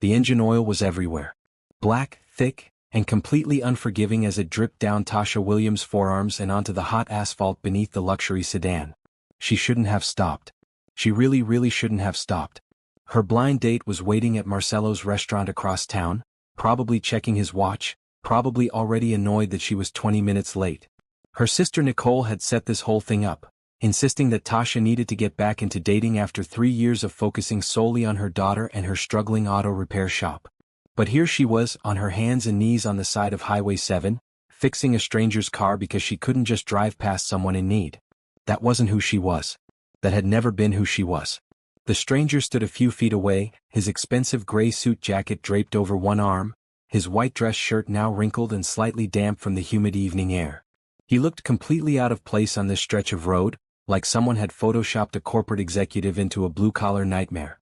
The engine oil was everywhere. Black, thick, and completely unforgiving as it dripped down Tasha Williams' forearms and onto the hot asphalt beneath the luxury sedan. She shouldn't have stopped. She really shouldn't have stopped. Her blind date was waiting at Marcelo's restaurant across town, probably checking his watch, probably already annoyed that she was 20 minutes late. Her sister Nicole had set this whole thing up, insisting that Tasha needed to get back into dating after 3 years of focusing solely on her daughter and her struggling auto repair shop. But here she was, on her hands and knees on the side of Highway 7, fixing a stranger's car because she couldn't just drive past someone in need. That wasn't who she was. That had never been who she was. The stranger stood a few feet away, his expensive gray suit jacket draped over one arm, his white dress shirt now wrinkled and slightly damp from the humid evening air. He looked completely out of place on this stretch of road, like someone had photoshopped a corporate executive into a blue-collar nightmare.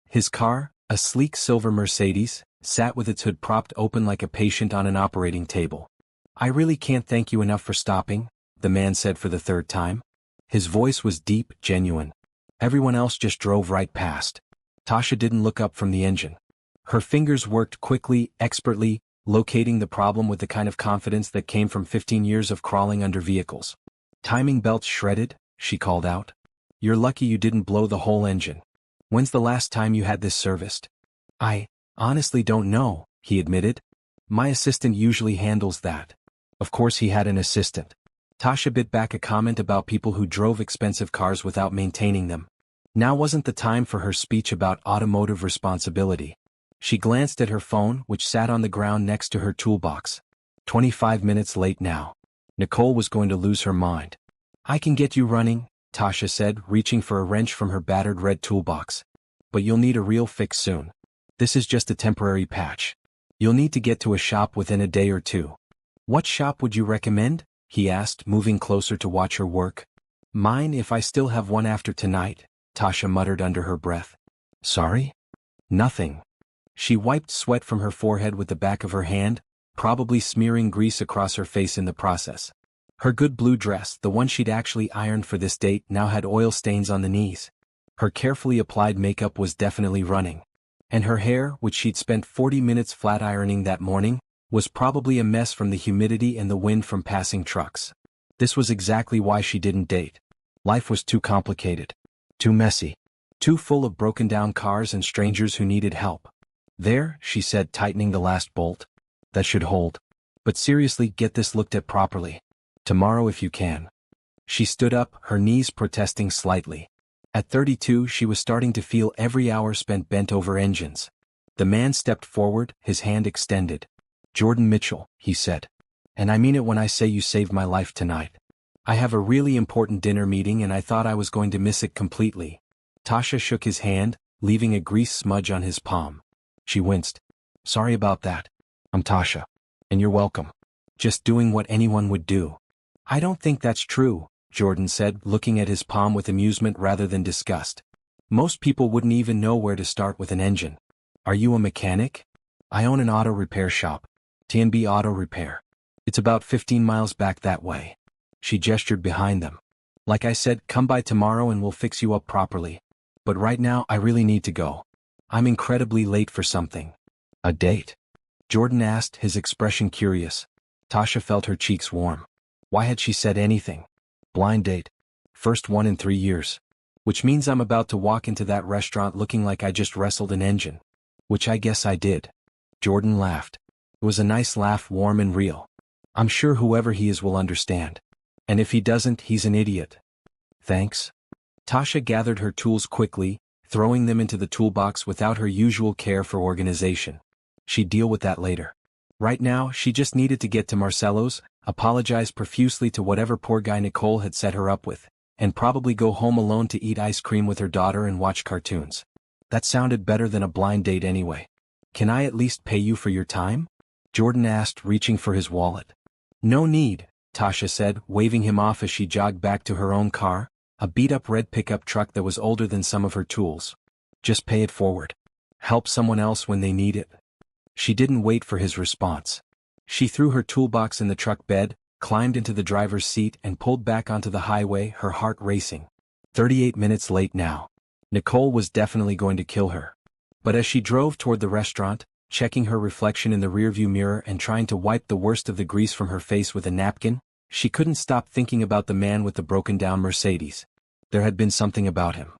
His car, a sleek silver Mercedes, sat with its hood propped open like a patient on an operating table. "I really can't thank you enough for stopping," the man said for the third time. His voice was deep, genuine. Everyone else just drove right past. Tasha didn't look up from the engine. Her fingers worked quickly, expertly, locating the problem with the kind of confidence that came from 15 years of crawling under vehicles. "Timing belts shredded," she called out. "You're lucky you didn't blow the whole engine. When's the last time you had this serviced?" "I honestly don't know," he admitted. "My assistant usually handles that." Of course he had an assistant. Tasha bit back a comment about people who drove expensive cars without maintaining them. Now wasn't the time for her speech about automotive responsibility. She glanced at her phone, which sat on the ground next to her toolbox. 25 minutes late now. Nicole was going to lose her mind. "I can get you running," Tasha said, reaching for a wrench from her battered red toolbox. "But you'll need a real fix soon. This is just a temporary patch. You'll need to get to a shop within a day or two." "What shop would you recommend?" he asked, moving closer to watch her work. "Mine if I still have one after tonight," Tasha muttered under her breath. "Sorry?" "Nothing." She wiped sweat from her forehead with the back of her hand, probably smearing grease across her face in the process. Her good blue dress, the one she'd actually ironed for this date, now had oil stains on the knees. Her carefully applied makeup was definitely running. And her hair, which she'd spent 40 minutes flat ironing that morning, was probably a mess from the humidity and the wind from passing trucks. This was exactly why she didn't date. Life was too complicated. Too messy. Too full of broken-down cars and strangers who needed help. "There," she said, tightening the last bolt. "That should hold. But seriously, get this looked at properly. Tomorrow if you can." She stood up, her knees protesting slightly. At 32, she was starting to feel every hour spent bent over engines. The man stepped forward, his hand extended. "Jordan Mitchell," he said. "And I mean it when I say you saved my life tonight. I have a really important dinner meeting and I thought I was going to miss it completely." Tasha shook his hand, leaving a grease smudge on his palm. She winced. "Sorry about that. I'm Tasha. And you're welcome. Just doing what anyone would do." "I don't think that's true," Jordan said, looking at his palm with amusement rather than disgust. "Most people wouldn't even know where to start with an engine." "Are you a mechanic?" "I own an auto repair shop. T&B Auto Repair. It's about 15 miles back that way." She gestured behind them. "Like I said, come by tomorrow and we'll fix you up properly. But right now I really need to go. I'm incredibly late for something." "A date?" Jordan asked, his expression curious. Tasha felt her cheeks warm. Why had she said anything? Blind date. First one in 3 years. Which means I'm about to walk into that restaurant looking like I just wrestled an engine. Which I guess I did. Jordan laughed. It was a nice laugh, warm and real. "I'm sure whoever he is will understand. And if he doesn't, he's an idiot." "Thanks." Tasha gathered her tools quickly, throwing them into the toolbox without her usual care for organization. She'd deal with that later. Right now, she just needed to get to Marcelo's, apologize profusely to whatever poor guy Nicole had set her up with, and probably go home alone to eat ice cream with her daughter and watch cartoons. That sounded better than a blind date anyway. "Can I at least pay you for your time?" Jordan asked, reaching for his wallet. "No need," Tasha said, waving him off as she jogged back to her own car, a beat-up red pickup truck that was older than some of her tools. "Just pay it forward. Help someone else when they need it." She didn't wait for his response. She threw her toolbox in the truck bed, climbed into the driver's seat and pulled back onto the highway, her heart racing. 38 minutes late now. Nicole was definitely going to kill her. But as she drove toward the restaurant, checking her reflection in the rearview mirror and trying to wipe the worst of the grease from her face with a napkin, she couldn't stop thinking about the man with the broken-down Mercedes. There had been something about him.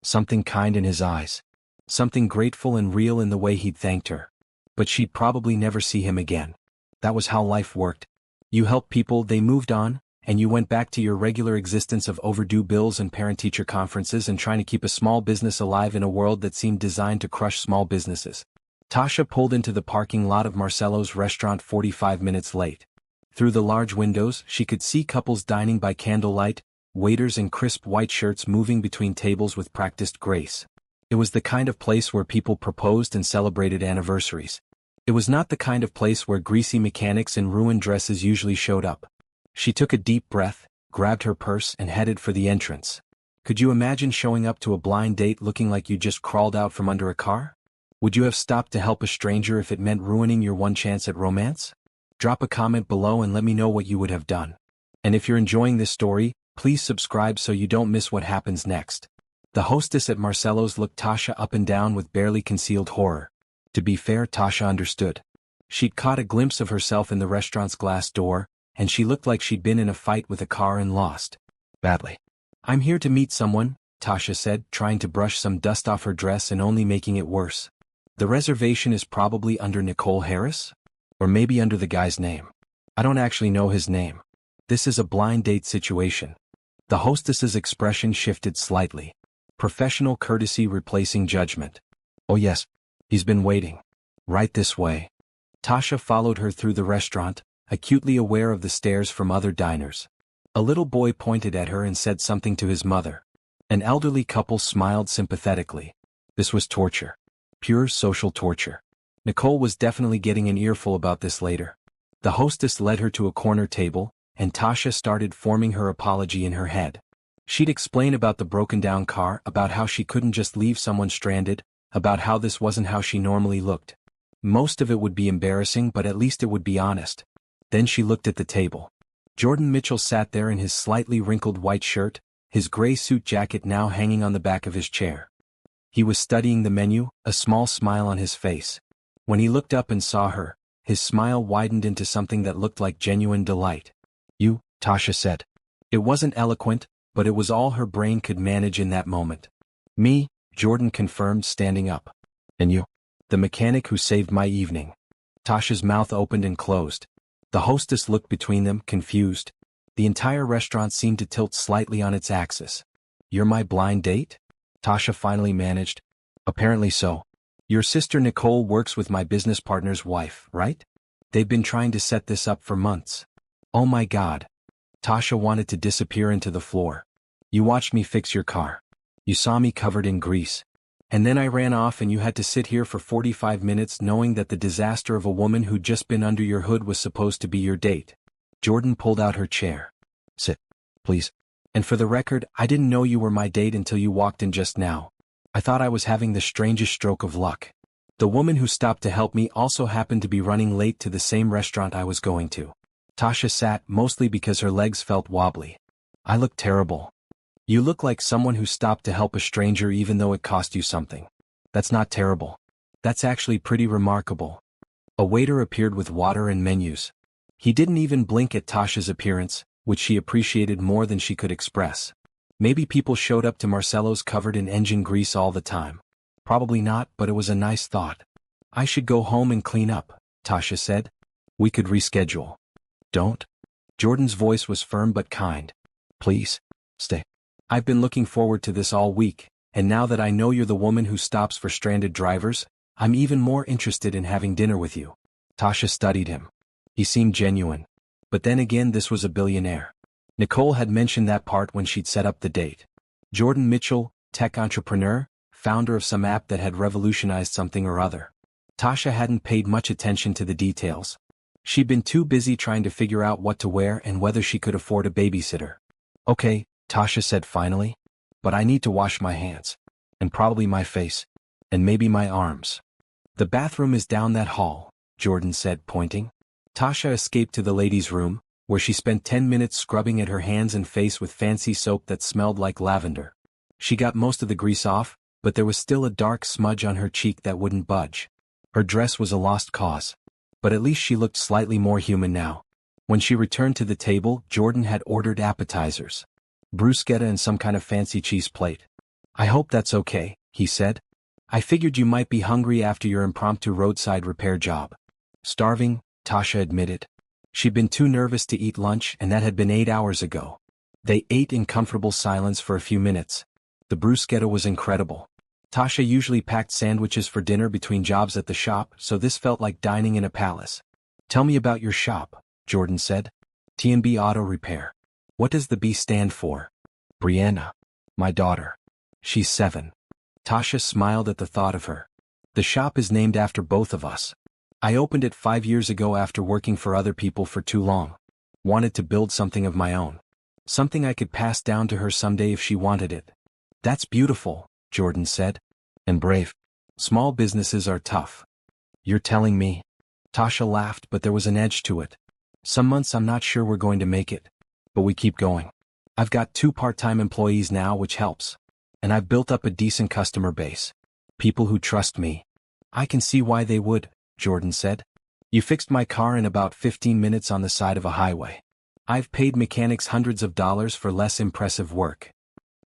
Something kind in his eyes. Something grateful and real in the way he'd thanked her. But she'd probably never see him again. That was how life worked. You helped people, they moved on, and you went back to your regular existence of overdue bills and parent-teacher conferences and trying to keep a small business alive in a world that seemed designed to crush small businesses. Tasha pulled into the parking lot of Marcelo's restaurant 45 minutes late. Through the large windows, she could see couples dining by candlelight, waiters in crisp white shirts moving between tables with practiced grace. It was the kind of place where people proposed and celebrated anniversaries. It was not the kind of place where greasy mechanics in ruined dresses usually showed up. She took a deep breath, grabbed her purse and headed for the entrance. Could you imagine showing up to a blind date looking like you just crawled out from under a car? Would you have stopped to help a stranger if it meant ruining your one chance at romance? Drop a comment below and let me know what you would have done. And if you're enjoying this story, please subscribe so you don't miss what happens next. The hostess at Marcelo's looked Tasha up and down with barely concealed horror. To be fair, Tasha understood. She'd caught a glimpse of herself in the restaurant's glass door, and she looked like she'd been in a fight with a car and lost. Badly. I'm here to meet someone, Tasha said, trying to brush some dust off her dress and only making it worse. The reservation is probably under Nicole Harris? Or maybe under the guy's name. I don't actually know his name. This is a blind date situation. The hostess's expression shifted slightly. Professional courtesy replacing judgment. Oh yes, he's been waiting. Right this way. Tasha followed her through the restaurant, acutely aware of the stares from other diners. A little boy pointed at her and said something to his mother. An elderly couple smiled sympathetically. This was torture. Pure social torture. Nicole was definitely getting an earful about this later. The hostess led her to a corner table, and Tasha started forming her apology in her head. She'd explain about the broken-down car, about how she couldn't just leave someone stranded, about how this wasn't how she normally looked. Most of it would be embarrassing, but at least it would be honest. Then she looked at the table. Jordan Mitchell sat there in his slightly wrinkled white shirt, his gray suit jacket now hanging on the back of his chair. He was studying the menu, a small smile on his face. When he looked up and saw her, his smile widened into something that looked like genuine delight. You, Tasha said. It wasn't eloquent, but it was all her brain could manage in that moment. Me, Jordan confirmed, standing up. And you? The mechanic who saved my evening. Tasha's mouth opened and closed. The hostess looked between them, confused. The entire restaurant seemed to tilt slightly on its axis. You're my blind date? Tasha finally managed. Apparently so. Your sister Nicole works with my business partner's wife, right? They've been trying to set this up for months. Oh my God. Tasha wanted to disappear into the floor. You watched me fix your car. You saw me covered in grease. And then I ran off and you had to sit here for 45 minutes knowing that the disaster of a woman who'd just been under your hood was supposed to be your date. Jordan pulled out her chair. Sit, please. And for the record, I didn't know you were my date until you walked in just now. I thought I was having the strangest stroke of luck. The woman who stopped to help me also happened to be running late to the same restaurant I was going to. Tasha sat, mostly because her legs felt wobbly. I look terrible. You look like someone who stopped to help a stranger even though it cost you something. That's not terrible. That's actually pretty remarkable. A waiter appeared with water and menus. He didn't even blink at Tasha's appearance, which she appreciated more than she could express. Maybe people showed up to Marcelo's covered in engine grease all the time. Probably not, but it was a nice thought. I should go home and clean up, Tasha said. We could reschedule. Don't. Jordan's voice was firm but kind. Please, stay. I've been looking forward to this all week, and now that I know you're the woman who stops for stranded drivers, I'm even more interested in having dinner with you. Tasha studied him. He seemed genuine. But then again, this was a billionaire. Nicole had mentioned that part when she'd set up the date. Jordan Mitchell, tech entrepreneur, founder of some app that had revolutionized something or other. Tasha hadn't paid much attention to the details. She'd been too busy trying to figure out what to wear and whether she could afford a babysitter. Okay, Tasha said finally. But I need to wash my hands. And probably my face. And maybe my arms. The bathroom is down that hall, Jordan said, pointing. Tasha escaped to the ladies' room, where she spent 10 minutes scrubbing at her hands and face with fancy soap that smelled like lavender. She got most of the grease off, but there was still a dark smudge on her cheek that wouldn't budge. Her dress was a lost cause. But at least she looked slightly more human now. When she returned to the table, Jordan had ordered appetizers. Bruschetta and some kind of fancy cheese plate. "I hope that's okay," he said. "I figured you might be hungry after your impromptu roadside repair job." "Starving," Tasha admitted. She'd been too nervous to eat lunch, and that had been 8 hours ago. They ate in comfortable silence for a few minutes. The bruschetta was incredible. Tasha usually packed sandwiches for dinner between jobs at the shop, so this felt like dining in a palace. "Tell me about your shop," Jordan said. "T&B Auto Repair." "What does the B stand for?" "Brianna. My daughter. She's 7. Tasha smiled at the thought of her. "The shop is named after both of us. I opened it 5 years ago after working for other people for too long. Wanted to build something of my own. Something I could pass down to her someday if she wanted it." "That's beautiful," Jordan said. "And brave. Small businesses are tough." "You're telling me?" Tasha laughed, but there was an edge to it. "Some months I'm not sure we're going to make it. But we keep going. I've got 2 part-time employees now, which helps. And I've built up a decent customer base. People who trust me." "I can see why they would," Jordan said. "You fixed my car in about 15 minutes on the side of a highway. I've paid mechanics hundreds of dollars for less impressive work."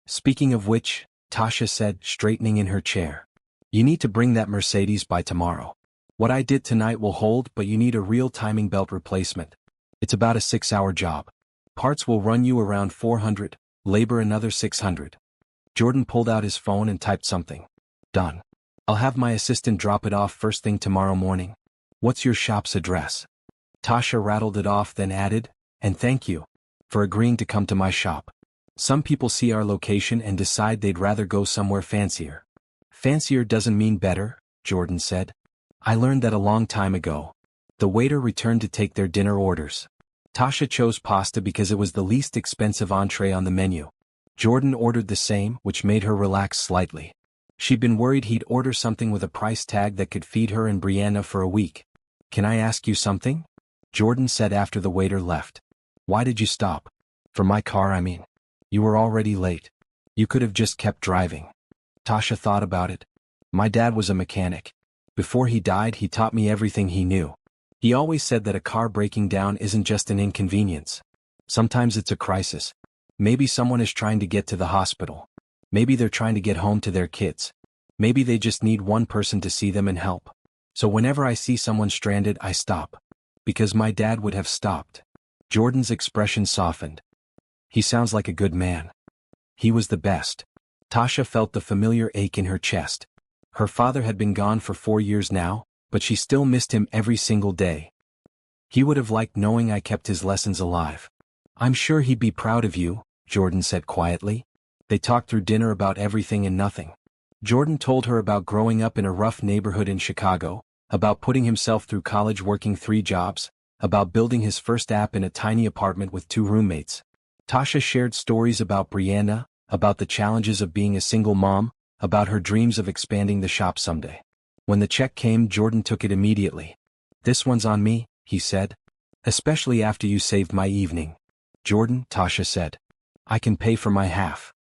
"Speaking of which," Tasha said, straightening in her chair, "you need to bring that Mercedes by tomorrow. What I did tonight will hold, but you need a real timing belt replacement. It's about a 6-hour job. Parts will run you around $400, labor another $600. Jordan pulled out his phone and typed something. "Done. I'll have my assistant drop it off first thing tomorrow morning." "What's your shop's address?" Tasha rattled it off, then added, "And thank you for agreeing to come to my shop. Some people see our location and decide they'd rather go somewhere fancier." "Fancier doesn't mean better," Jordan said. "I learned that a long time ago." The waiter returned to take their dinner orders. Tasha chose pasta because it was the least expensive entree on the menu. Jordan ordered the same, which made her relax slightly. She'd been worried he'd order something with a price tag that could feed her and Brianna for a week. "Can I ask you something?" Jordan said after the waiter left. "Why did you stop?" "For my car, I mean. You were already late. You could have just kept driving." Tasha thought about it. "My dad was a mechanic. Before he died, he taught me everything he knew. He always said that a car breaking down isn't just an inconvenience. Sometimes it's a crisis. Maybe someone is trying to get to the hospital. Maybe they're trying to get home to their kids. Maybe they just need one person to see them and help. So whenever I see someone stranded, I stop. Because my dad would have stopped." Jordan's expression softened. "He sounds like a good man." "He was the best." Tasha felt the familiar ache in her chest. Her father had been gone for 4 years now, but she still missed him every single day. "He would have liked knowing I kept his lessons alive." "I'm sure he'd be proud of you," Jordan said quietly. They talked through dinner about everything and nothing. Jordan told her about growing up in a rough neighborhood in Chicago, about putting himself through college working 3 jobs, about building his first app in a tiny apartment with 2 roommates. Tasha shared stories about Brianna, about the challenges of being a single mom, about her dreams of expanding the shop someday. When the check came, Jordan took it immediately. "This one's on me," he said. "Especially after you saved my evening." "Jordan," Tasha said, "I can pay for my half."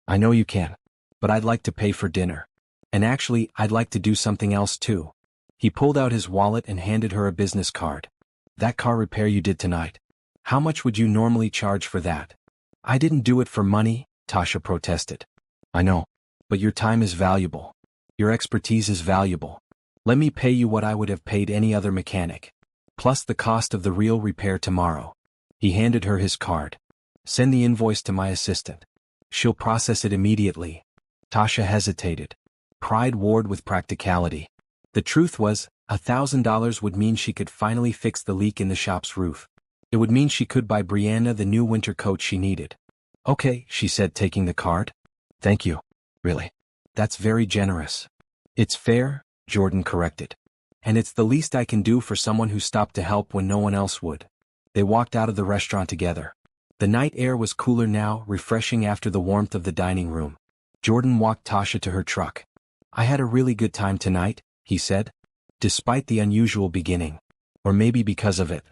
"I know you can. But I'd like to pay for dinner. And actually, I'd like to do something else too." He pulled out his wallet and handed her a business card. "That car repair you did tonight. How much would you normally charge for that?" "I didn't do it for money," Tasha protested. "I know. But your time is valuable. Your expertise is valuable. Let me pay you what I would have paid any other mechanic. Plus the cost of the real repair tomorrow." He handed her his card. "Send the invoice to my assistant. She'll process it immediately." Tasha hesitated. Pride warred with practicality. The truth was, $1,000 would mean she could finally fix the leak in the shop's roof. It would mean she could buy Brianna the new winter coat she needed. "Okay," she said, taking the card. "Thank you. Really. That's very generous." "It's fair," Jordan corrected. "And it's the least I can do for someone who stopped to help when no one else would." They walked out of the restaurant together. The night air was cooler now, refreshing after the warmth of the dining room. Jordan walked Tasha to her truck. "I had a really good time tonight," he said. "Despite the unusual beginning. Or maybe because of it."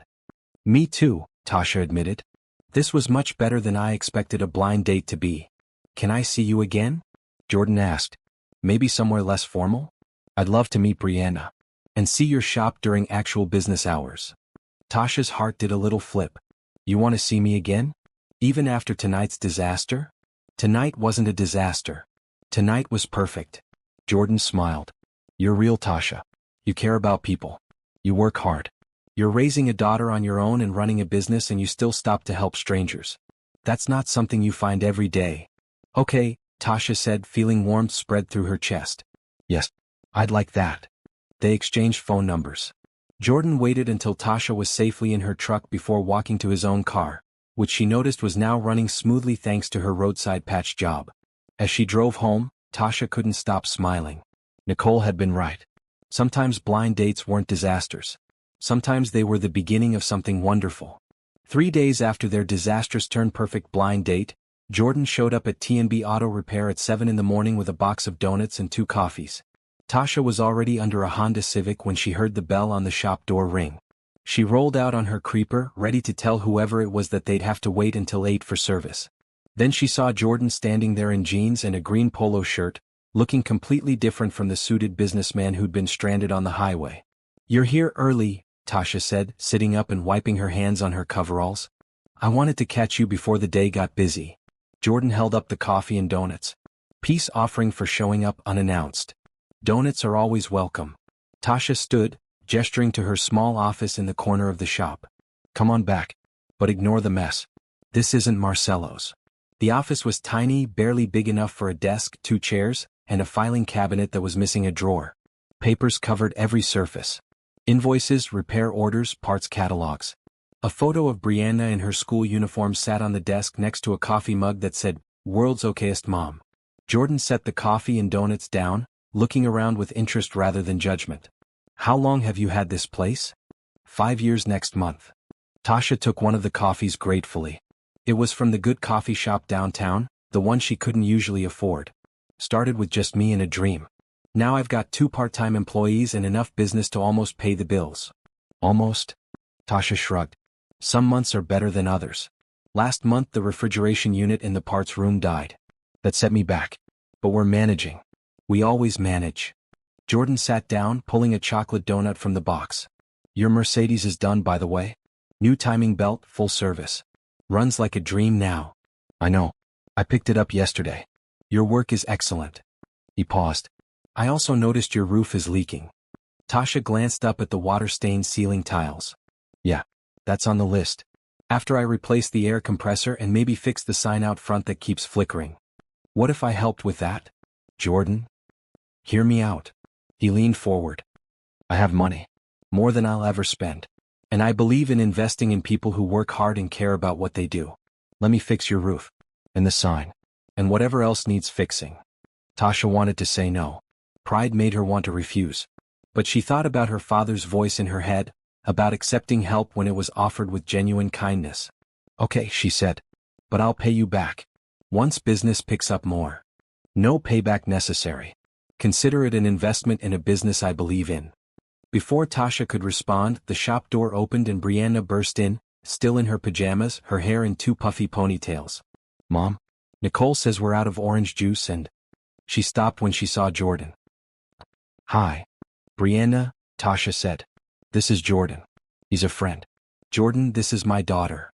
"Me too," Tasha admitted. "This was much better than I expected a blind date to be." "Can I see you again?" Jordan asked. Maybe somewhere less formal? I'd love to meet Brianna. And see your shop during actual business hours. Tasha's heart did a little flip. You want to see me again? Even after tonight's disaster? Tonight wasn't a disaster. Tonight was perfect. Jordan smiled. You're real, Tasha. You care about people. You work hard. You're raising a daughter on your own and running a business, and you still stop to help strangers. That's not something you find every day. Okay, Tasha said, feeling warmth spread through her chest. Yes, I'd like that. They exchanged phone numbers. Jordan waited until Tasha was safely in her truck before walking to his own car, which she noticed was now running smoothly thanks to her roadside patch job. As she drove home, Tasha couldn't stop smiling. Nicole had been right. Sometimes blind dates weren't disasters. Sometimes they were the beginning of something wonderful. 3 days after their disastrous turn-perfect blind date, Jordan showed up at T&B Auto Repair at 7 in the morning with a box of donuts and 2 coffees. Tasha was already under a Honda Civic when she heard the bell on the shop door ring. She rolled out on her creeper, ready to tell whoever it was that they'd have to wait until 8 for service. Then she saw Jordan standing there in jeans and a green polo shirt, looking completely different from the suited businessman who'd been stranded on the highway. You're here early, Tasha said, sitting up and wiping her hands on her coveralls. I wanted to catch you before the day got busy. Jordan held up the coffee and donuts. Peace offering for showing up unannounced. Donuts are always welcome. Tasha stood, gesturing to her small office in the corner of the shop. Come on back. But ignore the mess. This isn't Marcelo's. The office was tiny, barely big enough for a desk, 2 chairs, and a filing cabinet that was missing a drawer. Papers covered every surface. Invoices, repair orders, parts catalogs. A photo of Brianna in her school uniform sat on the desk next to a coffee mug that said, World's Okayest Mom. Jordan set the coffee and donuts down, looking around with interest rather than judgment. How long have you had this place? 5 years next month. Tasha took one of the coffees gratefully. It was from the good coffee shop downtown, the one she couldn't usually afford. Started with just me and a dream. Now I've got 2 part-time employees and enough business to almost pay the bills. Almost? Tasha shrugged. Some months are better than others. Last month the refrigeration unit in the parts room died. That set me back. But we're managing. We always manage. Jordan sat down, pulling a chocolate donut from the box. Your Mercedes is done, by the way. New timing belt, full service. Runs like a dream now. I know. I picked it up yesterday. Your work is excellent. He paused. I also noticed your roof is leaking. Tasha glanced up at the water-stained ceiling tiles. Yeah, that's on the list. After I replace the air compressor and maybe fix the sign out front that keeps flickering. What if I helped with that? Jordan? Hear me out. He leaned forward. I have money. More than I'll ever spend. And I believe in investing in people who work hard and care about what they do. Let me fix your roof. And the sign. And whatever else needs fixing. Tasha wanted to say no. Pride made her want to refuse. But she thought about her father's voice in her head, about accepting help when it was offered with genuine kindness. Okay, she said. But I'll pay you back. Once business picks up more. No payback necessary. Consider it an investment in a business I believe in. Before Tasha could respond, the shop door opened and Brianna burst in, still in her pajamas, her hair in 2 puffy ponytails. Mom? Nicole says we're out of orange juice and... She stopped when she saw Jordan. Hi. Brianna, Tasha said. This is Jordan. He's a friend. Jordan, this is my daughter.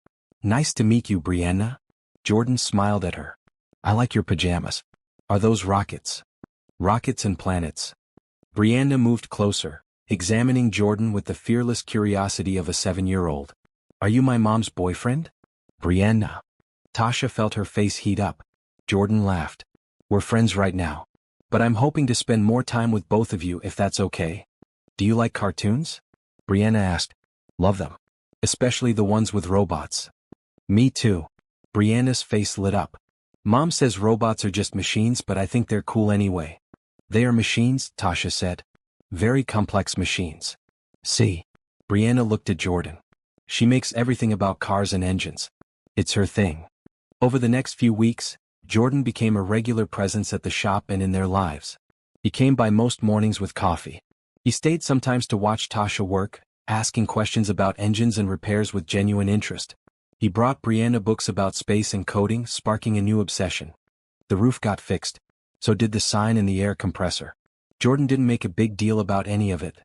Nice to meet you, Brianna. Jordan smiled at her. I like your pajamas. Are those rockets? Rockets and planets. Brianna moved closer, examining Jordan with the fearless curiosity of a 7-year-old. Are you my mom's boyfriend? Brianna. Tasha felt her face heat up. Jordan laughed. We're friends right now. But I'm hoping to spend more time with both of you if that's okay. Do you like cartoons? Brianna asked. Love them. Especially the ones with robots. Me too. Brianna's face lit up. Mom says robots are just machines, but I think they're cool anyway. They are machines, Tasha said. Very complex machines. See. Brianna looked at Jordan. She makes everything about cars and engines. It's her thing. Over the next few weeks, Jordan became a regular presence at the shop and in their lives. He came by most mornings with coffee. He stayed sometimes to watch Tasha work, asking questions about engines and repairs with genuine interest. He brought Brianna books about space and coding, sparking a new obsession. The roof got fixed. So did the sign and the air compressor. Jordan didn't make a big deal about any of it.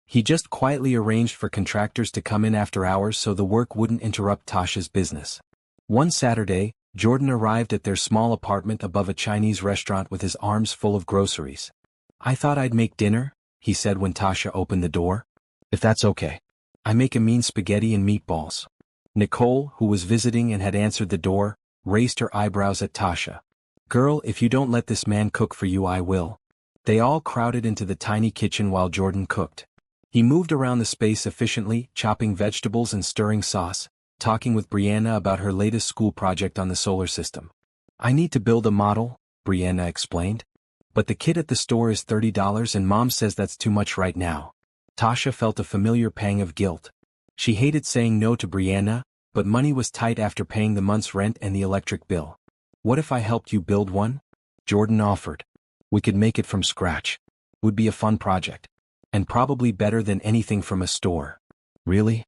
He just quietly arranged for contractors to come in after hours so the work wouldn't interrupt Tasha's business. One Saturday, Jordan arrived at their small apartment above a Chinese restaurant with his arms full of groceries. "I thought I'd make dinner," he said when Tasha opened the door. "If that's okay. I make a mean spaghetti and meatballs." Nicole, who was visiting and had answered the door, raised her eyebrows at Tasha. "Girl, if you don't let this man cook for you, I will." They all crowded into the tiny kitchen while Jordan cooked. He moved around the space efficiently, chopping vegetables and stirring sauce, talking with Brianna about her latest school project on the solar system. "I need to build a model," Brianna explained. "But the kit at the store is $30 and Mom says that's too much right now." Tasha felt a familiar pang of guilt. She hated saying no to Brianna, but money was tight after paying the month's rent and the electric bill. "What if I helped you build one?" Jordan offered. "We could make it from scratch. Would be a fun project. And probably better than anything from a store." "Really?"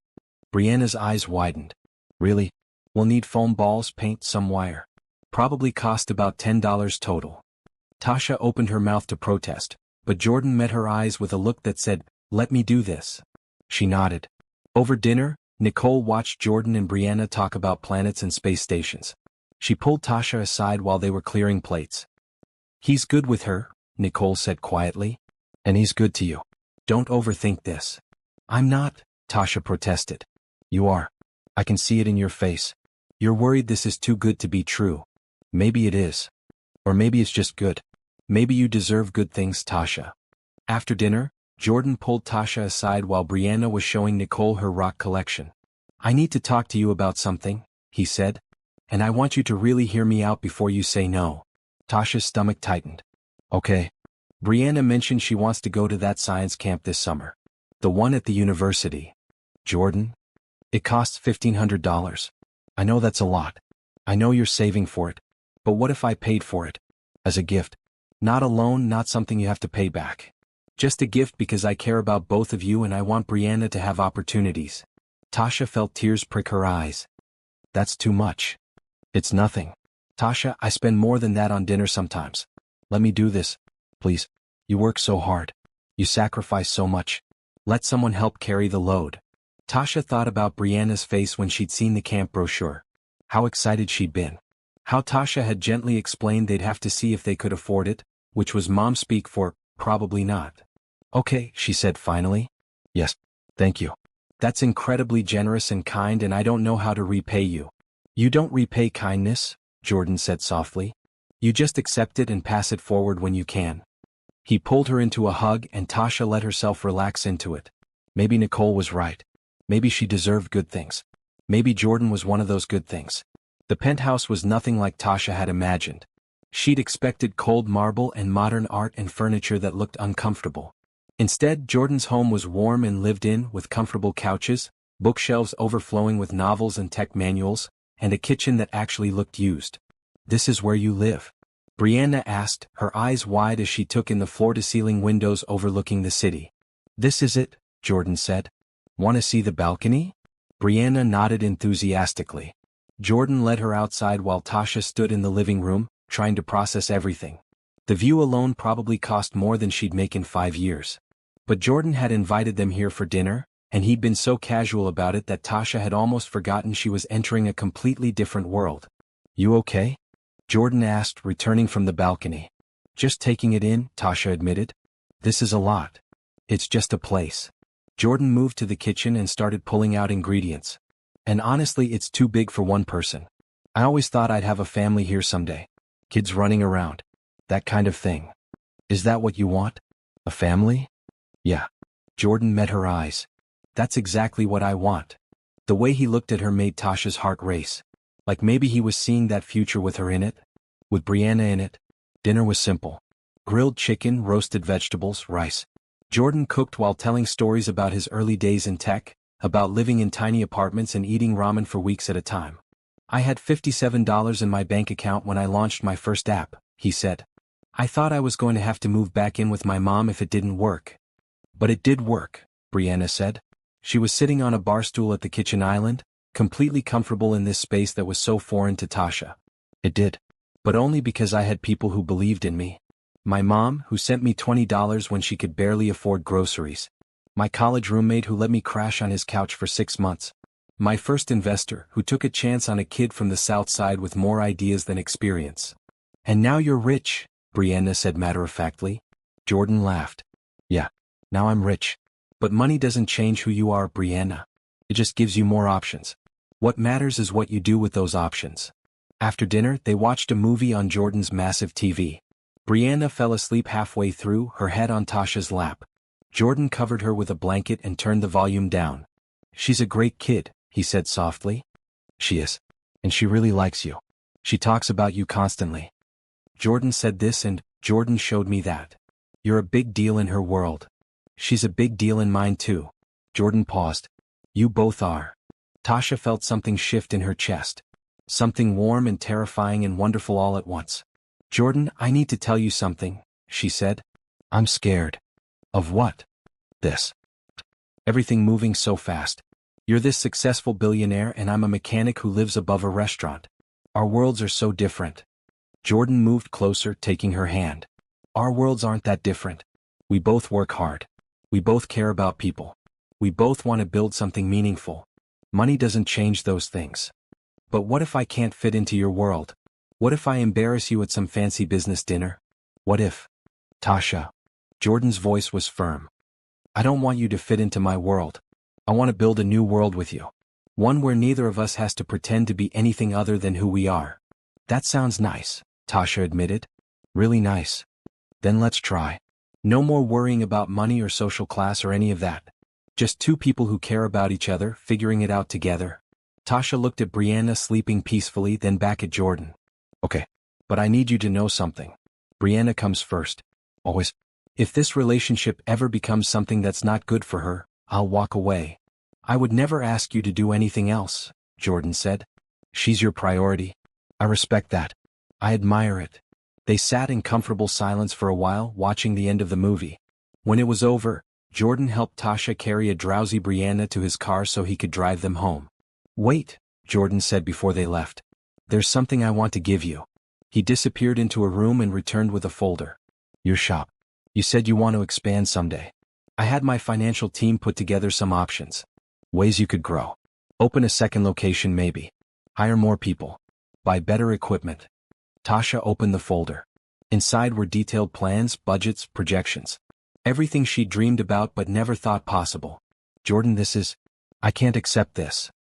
Brianna's eyes widened. "Really? We'll need foam balls, paint, some wire. Probably cost about $10 total." Tasha opened her mouth to protest, but Jordan met her eyes with a look that said, "Let me do this." She nodded. Over dinner, Nicole watched Jordan and Brianna talk about planets and space stations. She pulled Tasha aside while they were clearing plates. "He's good with her," Nicole said quietly. "And he's good to you. Don't overthink this." "I'm not," Tasha protested. "You are. I can see it in your face. You're worried this is too good to be true. Maybe it is. Or maybe it's just good. Maybe you deserve good things, Tasha." After dinner, Jordan pulled Tasha aside while Brianna was showing Nicole her rock collection. "I need to talk to you about something," he said. "And I want you to really hear me out before you say no." Tasha's stomach tightened. "Okay." Brianna mentioned she wants to go to that science camp this summer. The one at the university. "Jordan? It costs $1,500. I know that's a lot. I know you're saving for it. But what if I paid for it? As a gift. Not a loan, not something you have to pay back. Just a gift because I care about both of you and I want Brianna to have opportunities." Tasha felt tears prick her eyes. "That's too much." "It's nothing. Tasha, I spend more than that on dinner sometimes. Let me do this. Please. You work so hard. You sacrifice so much. Let someone help carry the load." Tasha thought about Brianna's face when she'd seen the camp brochure. How excited she'd been. How Tasha had gently explained they'd have to see if they could afford it, which was mom speak for, probably not. "Okay," she said finally. "Yes. Thank you. That's incredibly generous and kind and I don't know how to repay you." "You don't repay kindness," Jordan said softly. "You just accept it and pass it forward when you can." He pulled her into a hug and Tasha let herself relax into it. Maybe Nicole was right. Maybe she deserved good things. Maybe Jordan was one of those good things. The penthouse was nothing like Tasha had imagined. She'd expected cold marble and modern art and furniture that looked uncomfortable. Instead, Jordan's home was warm and lived in, with comfortable couches, bookshelves overflowing with novels and tech manuals, and a kitchen that actually looked used. "This is where you live?" Brianna asked, her eyes wide as she took in the floor-to-ceiling windows overlooking the city. "This is it," Jordan said. "Want to see the balcony?" Brianna nodded enthusiastically. Jordan led her outside while Tasha stood in the living room, trying to process everything. The view alone probably cost more than she'd make in 5 years. But Jordan had invited them here for dinner, and he'd been so casual about it that Tasha had almost forgotten she was entering a completely different world. "You okay?" Jordan asked, returning from the balcony. "Just taking it in," Tasha admitted. "This is a lot. It's just a place." Jordan moved to the kitchen and started pulling out ingredients. "And honestly, it's too big for one person. I always thought I'd have a family here someday. Kids running around. That kind of thing." "Is that what you want? A family?" "Yeah." Jordan met her eyes. "That's exactly what I want." The way he looked at her made Tasha's heart race. Like maybe he was seeing that future with her in it. With Brianna in it. Dinner was simple. Grilled chicken, roasted vegetables, rice. Jordan cooked while telling stories about his early days in tech, about living in tiny apartments and eating ramen for weeks at a time. "I had $57 in my bank account when I launched my first app," he said. "I thought I was going to have to move back in with my mom if it didn't work." "But it did work," Brianna said. She was sitting on a bar stool at the kitchen island, completely comfortable in this space that was so foreign to Tasha. "It did. But only because I had people who believed in me." My mom, who sent me $20 when she could barely afford groceries. My college roommate who let me crash on his couch for 6 months. My first investor, who took a chance on a kid from the South Side with more ideas than experience. And now you're rich, Brianna said matter-of-factly. Jordan laughed. Yeah, now I'm rich. But money doesn't change who you are, Brianna. It just gives you more options. What matters is what you do with those options. After dinner, they watched a movie on Jordan's massive TV. Brianna fell asleep halfway through, her head on Tasha's lap. Jordan covered her with a blanket and turned the volume down. She's a great kid, he said softly. She is. And she really likes you. She talks about you constantly. Jordan said this and Jordan showed me that. You're a big deal in her world. She's a big deal in mine too. Jordan paused. You both are. Tasha felt something shift in her chest. Something warm and terrifying and wonderful all at once. Jordan, I need to tell you something, she said. I'm scared. Of what? This. Everything moving so fast. You're this successful billionaire and I'm a mechanic who lives above a restaurant. Our worlds are so different. Jordan moved closer, taking her hand. Our worlds aren't that different. We both work hard. We both care about people. We both want to build something meaningful. Money doesn't change those things. But what if I can't fit into your world? What if I embarrass you at some fancy business dinner? What if? Tasha. Jordan's voice was firm. I don't want you to fit into my world. I want to build a new world with you. One where neither of us has to pretend to be anything other than who we are. That sounds nice, Tasha admitted. Really nice. Then let's try. No more worrying about money or social class or any of that. Just two people who care about each other, figuring it out together. Tasha looked at Brianna sleeping peacefully, then back at Jordan. Okay. But I need you to know something. Brianna comes first. Always. If this relationship ever becomes something that's not good for her, I'll walk away. I would never ask you to do anything else, Jordan said. She's your priority. I respect that. I admire it. They sat in comfortable silence for a while, watching the end of the movie. When it was over, Jordan helped Tasha carry a drowsy Brianna to his car so he could drive them home. Wait, Jordan said before they left. There's something I want to give you. He disappeared into a room and returned with a folder. Your shop. You said you want to expand someday. I had my financial team put together some options. Ways you could grow. Open a second location maybe. Hire more people. Buy better equipment. Tasha opened the folder. Inside were detailed plans, budgets, projections. Everything she dreamed about but never thought possible. Jordan, I can't accept this.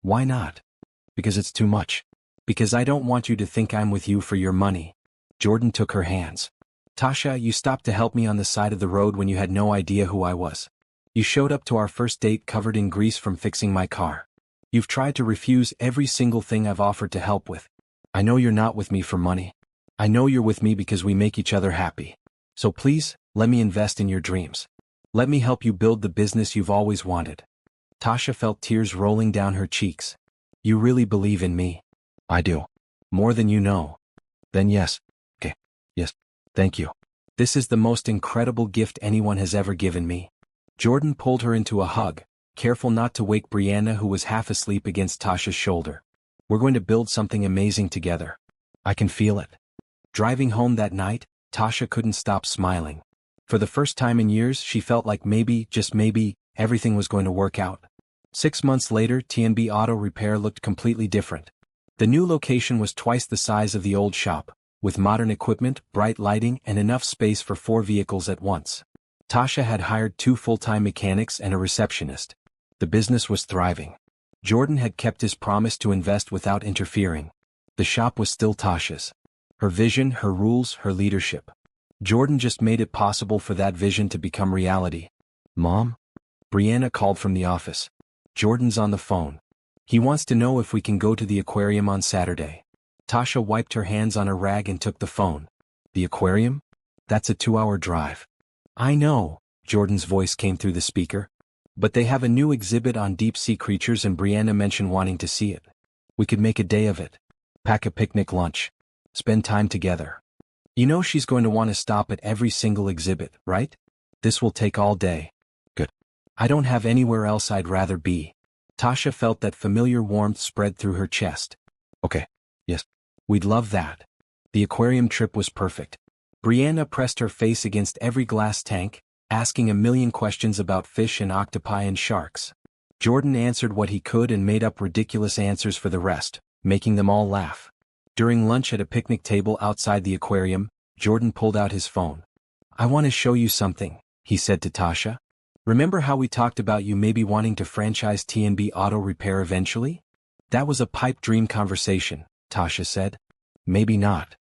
Why not? Because it's too much. Because I don't want you to think I'm with you for your money. Jordan took her hands. Tasha, you stopped to help me on the side of the road when you had no idea who I was. You showed up to our first date covered in grease from fixing my car. You've tried to refuse every single thing I've offered to help with. I know you're not with me for money. I know you're with me because we make each other happy. So please, let me invest in your dreams. Let me help you build the business you've always wanted. Tasha felt tears rolling down her cheeks. You really believe in me? I do. More than you know. Then yes. Okay. Yes. Thank you. This is the most incredible gift anyone has ever given me. Jordan pulled her into a hug, careful not to wake Brianna, who was half asleep, against Tasha's shoulder. We're going to build something amazing together. I can feel it. Driving home that night, Tasha couldn't stop smiling. For the first time in years, she felt like maybe, just maybe, everything was going to work out. 6 months later, T&B Auto Repair looked completely different. The new location was twice the size of the old shop, with modern equipment, bright lighting, and enough space for 4 vehicles at once. Tasha had hired 2 full-time mechanics and a receptionist. The business was thriving. Jordan had kept his promise to invest without interfering. The shop was still Tasha's. Her vision, her rules, her leadership. Jordan just made it possible for that vision to become reality. Mom? Brianna called from the office. Jordan's on the phone. He wants to know if we can go to the aquarium on Saturday. Tasha wiped her hands on a rag and took the phone. The aquarium? That's a 2-hour drive. I know, Jordan's voice came through the speaker. But they have a new exhibit on deep-sea creatures and Brianna mentioned wanting to see it. We could make a day of it. Pack a picnic lunch. Spend time together. You know she's going to want to stop at every single exhibit, right? This will take all day. Good. I don't have anywhere else I'd rather be. Tasha felt that familiar warmth spread through her chest. Okay. Yes. We'd love that. The aquarium trip was perfect. Brianna pressed her face against every glass tank, asking a million questions about fish and octopi and sharks. Jordan answered what he could and made up ridiculous answers for the rest, making them all laugh. During lunch at a picnic table outside the aquarium, Jordan pulled out his phone. "I want to show you something," he said to Tasha. "Remember how we talked about you maybe wanting to franchise T&B Auto Repair eventually?" "That was a pipe dream conversation," Tasha said. "Maybe not."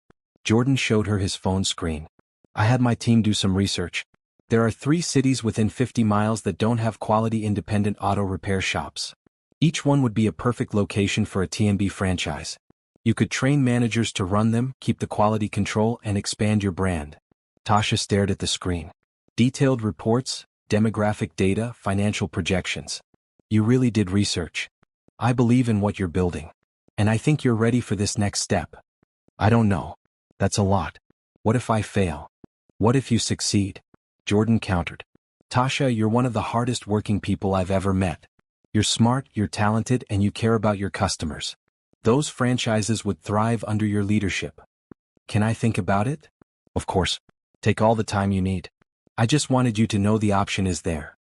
Jordan showed her his phone screen. "I had my team do some research. There are 3 cities within 50 miles that don't have quality independent auto repair shops. Each one would be a perfect location for a T&B franchise. You could train managers to run them, keep the quality control, and expand your brand." Tasha stared at the screen. "Detailed reports, demographic data, financial projections. You really did research. I believe in what you're building. And I think you're ready for this next step." "I don't know. That's a lot. What if I fail? What if you succeed?" Jordan countered. "Tasha, you're one of the hardest working people I've ever met. You're smart, you're talented, and you care about your customers. Those franchises would thrive under your leadership." "Can I think about it?" "Of course. Take all the time you need. I just wanted you to know the option is there."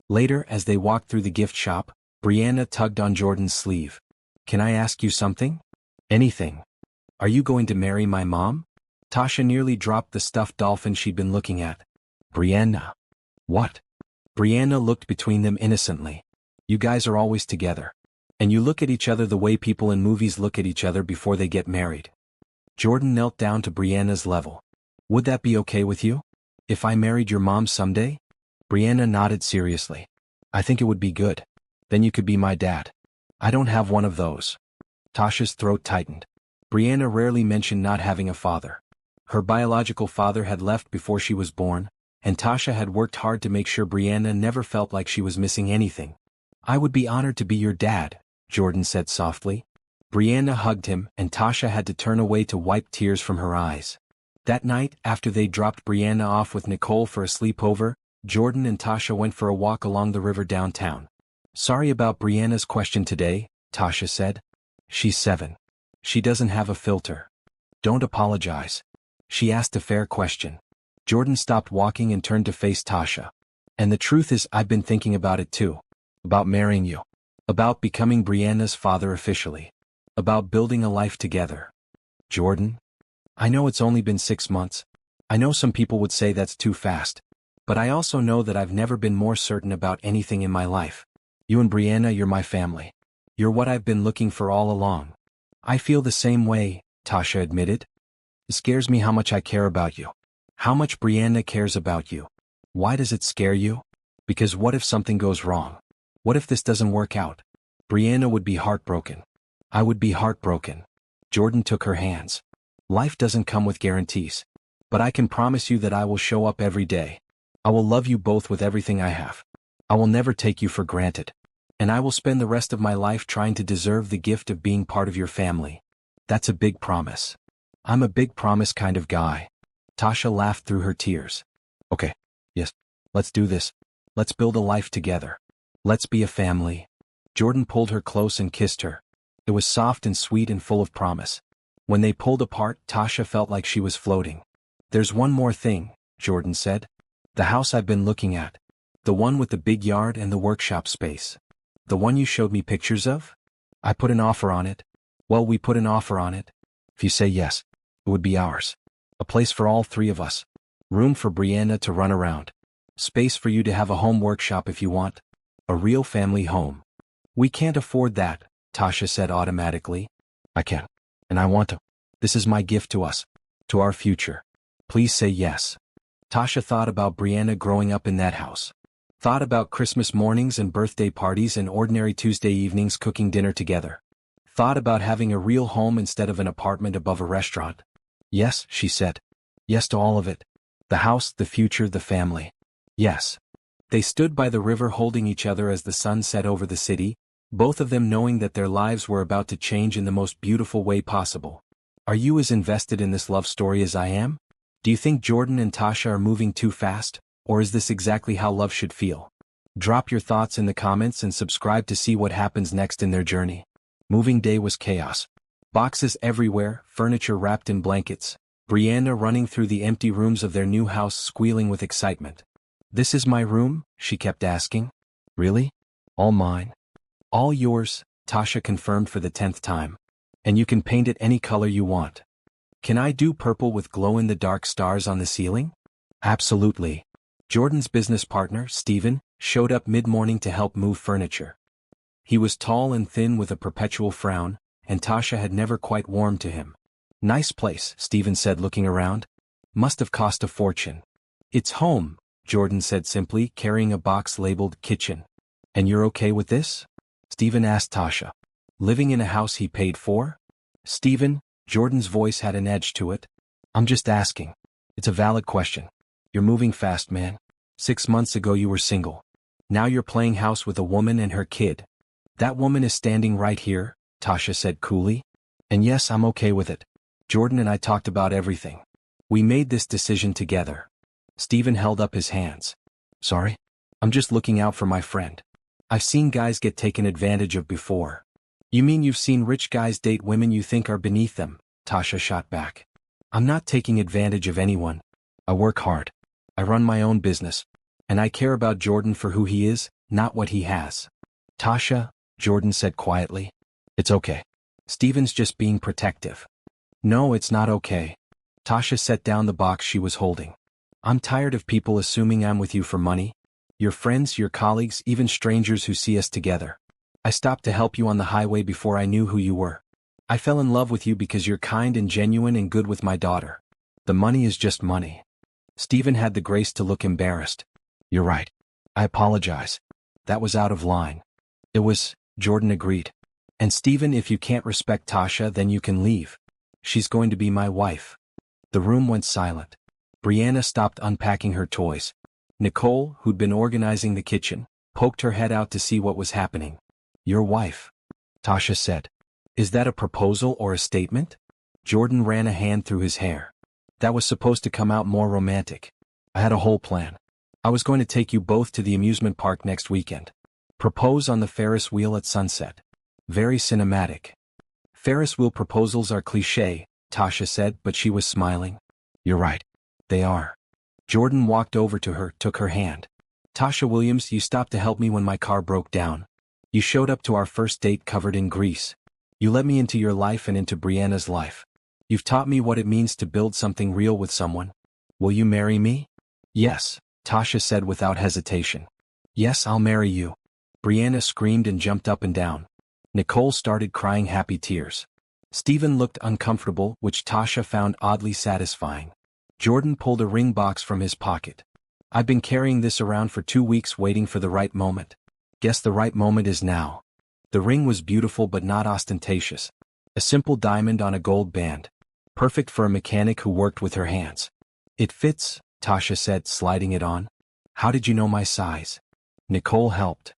Later, as they walked through the gift shop, Brianna tugged on Jordan's sleeve. "Can I ask you something?" "Anything." "Are you going to marry my mom?" Tasha nearly dropped the stuffed dolphin she'd been looking at. "Brianna." "What?" Brianna looked between them innocently. "You guys are always together. And you look at each other the way people in movies look at each other before they get married." Jordan knelt down to Brianna's level. "Would that be okay with you? If I married your mom someday?" Brianna nodded seriously. "I think it would be good. Then you could be my dad." "I don't have one of those." Tasha's throat tightened. Brianna rarely mentioned not having a father. Her biological father had left before she was born, and Tasha had worked hard to make sure Brianna never felt like she was missing anything. "I would be honored to be your dad," Jordan said softly. Brianna hugged him, and Tasha had to turn away to wipe tears from her eyes. That night, after they dropped Brianna off with Nicole for a sleepover, Jordan and Tasha went for a walk along the river downtown. "Sorry about Brianna's question today," Tasha said. "She's 7. She doesn't have a filter." "Don't apologize. She asked a fair question." Jordan stopped walking and turned to face Tasha. "And the truth is, I've been thinking about it too. About marrying you. About becoming Brianna's father officially. About building a life together." "Jordan? I know it's only been 6 months. I know some people would say that's too fast. But I also know that I've never been more certain about anything in my life. You and Brianna, you're my family. You're what I've been looking for all along." "I feel the same way," Tasha admitted. "It scares me how much I care about you. How much Brianna cares about you." "Why does it scare you?" "Because what if something goes wrong? What if this doesn't work out? Brianna would be heartbroken. I would be heartbroken." Jordan took her hands. "Life doesn't come with guarantees. But I can promise you that I will show up every day. I will love you both with everything I have. I will never take you for granted. And I will spend the rest of my life trying to deserve the gift of being part of your family. That's a big promise. I'm a big promise kind of guy." Tasha laughed through her tears. "Okay, yes, let's do this. Let's build a life together. Let's be a family." Jordan pulled her close and kissed her. It was soft and sweet and full of promise. When they pulled apart, Tasha felt like she was floating. "There's one more thing," Jordan said. "The house I've been looking at. The one with the big yard and the workshop space. The one you showed me pictures of? I put an offer on it. Well, we put an offer on it. If you say yes, it would be ours. A place for all 3 of us. Room for Brianna to run around. Space for you to have a home workshop if you want. A real family home." "We can't afford that," Tasha said automatically. "I can. And I want to. This is my gift to us. To our future. Please say yes." Tasha thought about Brianna growing up in that house. Thought about Christmas mornings and birthday parties and ordinary Tuesday evenings cooking dinner together. Thought about having a real home instead of an apartment above a restaurant. "Yes," she said. "Yes to all of it. The house, the future, the family. Yes." They stood by the river holding each other as the sun set over the city, both of them knowing that their lives were about to change in the most beautiful way possible. Are you as invested in this love story as I am? Do you think Jordan and Tasha are moving too fast, or is this exactly how love should feel? Drop your thoughts in the comments and subscribe to see what happens next in their journey. Moving day was chaos. Boxes everywhere, furniture wrapped in blankets, Brianna running through the empty rooms of their new house squealing with excitement. "This is my room?" she kept asking. "Really? All mine?" "All yours," Tasha confirmed for the 10th time. "And you can paint it any color you want." "Can I do purple with glow-in-the-dark stars on the ceiling?" "Absolutely." Jordan's business partner, Stephen, showed up mid-morning to help move furniture. He was tall and thin with a perpetual frown, and Tasha had never quite warmed to him. "Nice place," Stephen said looking around. "Must have cost a fortune." "It's home," Jordan said simply, carrying a box labeled kitchen. "And you're okay with this?" Stephen asked Tasha. "Living in a house he paid for?" "Stephen," Jordan's voice had an edge to it. "I'm just asking. It's a valid question. You're moving fast, man. 6 months ago you were single. Now you're playing house with a woman and her kid." "That woman is standing right here," Tasha said coolly. "And yes, I'm okay with it. Jordan and I talked about everything. We made this decision together." Stephen held up his hands. "Sorry? I'm just looking out for my friend. I've seen guys get taken advantage of before." "You mean you've seen rich guys date women you think are beneath them?" Tasha shot back. "I'm not taking advantage of anyone. I work hard. I run my own business. And I care about Jordan for who he is, not what he has." "Tasha," Jordan said quietly. "It's okay. Stephen's just being protective." "No, it's not okay." Tasha set down the box she was holding. "I'm tired of people assuming I'm with you for money. Your friends, your colleagues, even strangers who see us together. I stopped to help you on the highway before I knew who you were. I fell in love with you because you're kind and genuine and good with my daughter. The money is just money." Stephen had the grace to look embarrassed. "You're right. I apologize. That was out of line." "It was," Jordan agreed. "And Stephen, if you can't respect Tasha, then you can leave. She's going to be my wife." The room went silent. Brianna stopped unpacking her toys. Nicole, who'd been organizing the kitchen, poked her head out to see what was happening. "Your wife," Tasha said. "Is that a proposal or a statement?" Jordan ran a hand through his hair. "That was supposed to come out more romantic. I had a whole plan. I was going to take you both to the amusement park next weekend. Propose on the Ferris wheel at sunset. Very cinematic." "Ferris wheel proposals are cliché," Tasha said, but she was smiling. "You're right. They are." Jordan walked over to her, took her hand. "Tasha Williams, you stopped to help me when my car broke down. You showed up to our first date covered in grease. You let me into your life and into Brianna's life. You've taught me what it means to build something real with someone. Will you marry me?" "Yes," Tasha said without hesitation. "Yes, I'll marry you." Brianna screamed and jumped up and down. Nicole started crying happy tears. Stephen looked uncomfortable, which Tasha found oddly satisfying. Jordan pulled a ring box from his pocket. "I've been carrying this around for 2 weeks waiting for the right moment. Guess the right moment is now." The ring was beautiful but not ostentatious. A simple diamond on a gold band. Perfect for a mechanic who worked with her hands. "It fits," Tasha said, sliding it on. "How did you know my size?" Nicole helped.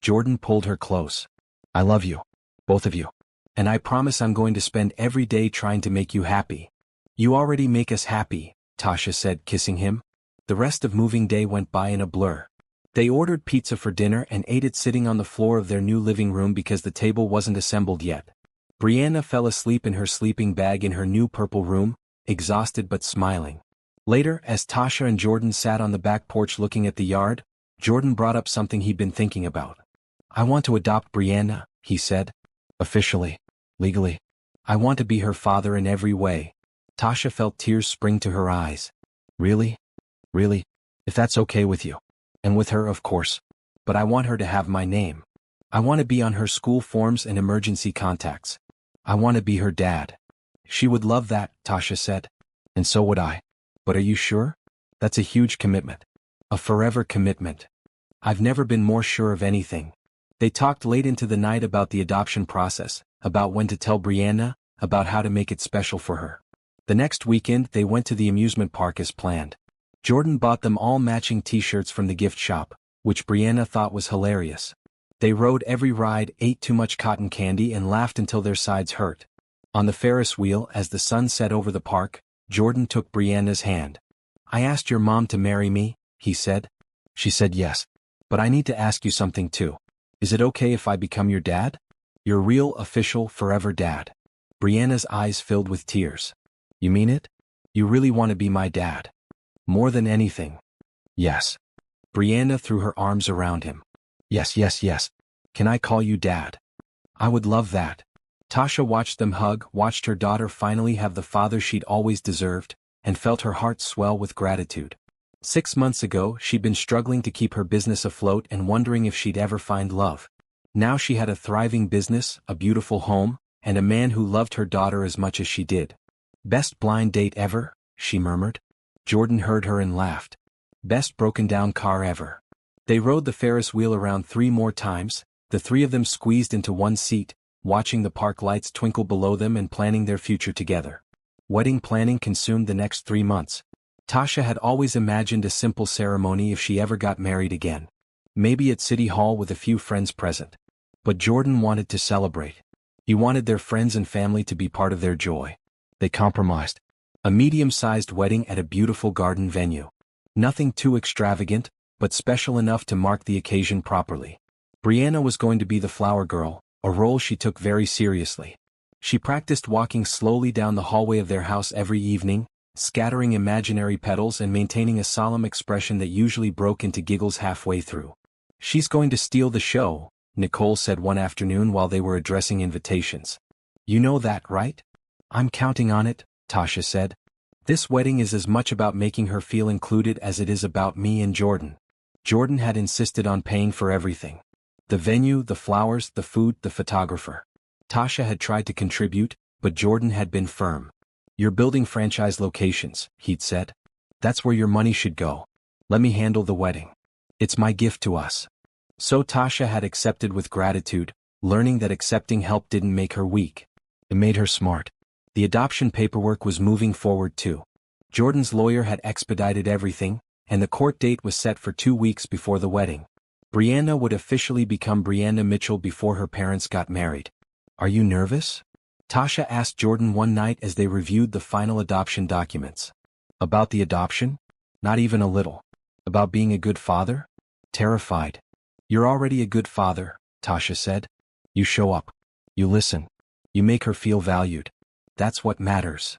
Jordan pulled her close. "I love you. Both of you. And I promise I'm going to spend every day trying to make you happy." "You already make us happy," Tasha said, kissing him. The rest of moving day went by in a blur. They ordered pizza for dinner and ate it sitting on the floor of their new living room because the table wasn't assembled yet. Brianna fell asleep in her sleeping bag in her new purple room, exhausted but smiling. Later, as Tasha and Jordan sat on the back porch looking at the yard, Jordan brought up something he'd been thinking about. "I want to adopt Brianna," he said. "Officially. Legally. I want to be her father in every way." Tasha felt tears spring to her eyes. "Really? Really? If that's okay with you. And with her, of course. But I want her to have my name. I want to be on her school forms and emergency contacts. I want to be her dad." "She would love that," Tasha said. "And so would I. But are you sure? That's a huge commitment. A forever commitment." "I've never been more sure of anything." They talked late into the night about the adoption process, about when to tell Brianna, about how to make it special for her. The next weekend they went to the amusement park as planned. Jordan bought them all matching t-shirts from the gift shop, which Brianna thought was hilarious. They rode every ride, ate too much cotton candy and laughed until their sides hurt. On the Ferris wheel, as the sun set over the park, Jordan took Brianna's hand. "I asked your mom to marry me," he said. "She said yes. But I need to ask you something too. Is it okay if I become your dad? Your real, official, forever dad?" Brianna's eyes filled with tears. "You mean it? You really want to be my dad? More than anything. Yes. Brianna threw her arms around him. Yes, yes, yes. Can I call you dad? I would love that. Tasha watched them hug, watched her daughter finally have the father she'd always deserved, and felt her heart swell with gratitude. 6 months ago, she'd been struggling to keep her business afloat and wondering if she'd ever find love. Now she had a thriving business, a beautiful home, and a man who loved her daughter as much as she did. Best blind date ever, she murmured. Jordan heard her and laughed. Best broken-down car ever. They rode the Ferris wheel around 3 more times, the 3 of them squeezed into one seat, watching the park lights twinkle below them and planning their future together. Wedding planning consumed the next 3 months. Tasha had always imagined a simple ceremony if she ever got married again. Maybe at City Hall with a few friends present. But Jordan wanted to celebrate. He wanted their friends and family to be part of their joy. They compromised. A medium-sized wedding at a beautiful garden venue. Nothing too extravagant, but special enough to mark the occasion properly. Brianna was going to be the flower girl, a role she took very seriously. She practiced walking slowly down the hallway of their house every evening, scattering imaginary petals and maintaining a solemn expression that usually broke into giggles halfway through. She's going to steal the show, Nicole said one afternoon while they were addressing invitations. You know that, right? I'm counting on it, Tasha said. This wedding is as much about making her feel included as it is about me and Jordan. Jordan had insisted on paying for everything. The venue, the flowers, the food, the photographer. Tasha had tried to contribute, but Jordan had been firm. You're building franchise locations, he'd said. That's where your money should go. Let me handle the wedding. It's my gift to us. So Tasha had accepted with gratitude, learning that accepting help didn't make her weak. It made her smart. The adoption paperwork was moving forward too. Jordan's lawyer had expedited everything, and the court date was set for 2 weeks before the wedding. Brianna would officially become Brianna Mitchell before her parents got married. Are you nervous? Tasha asked Jordan one night as they reviewed the final adoption documents. About the adoption? Not even a little. About being a good father? Terrified. You're already a good father, Tasha said. You show up. You listen. You make her feel valued. That's what matters.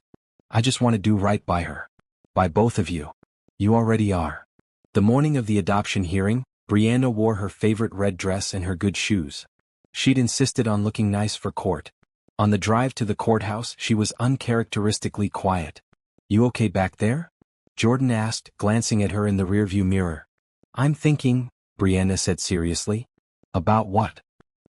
I just want to do right by her. By both of you. You already are. The morning of the adoption hearing, Brianna wore her favorite red dress and her good shoes. She'd insisted on looking nice for court. On the drive to the courthouse, she was uncharacteristically quiet. You okay back there? Jordan asked, glancing at her in the rearview mirror. I'm thinking, Brianna said seriously. About what?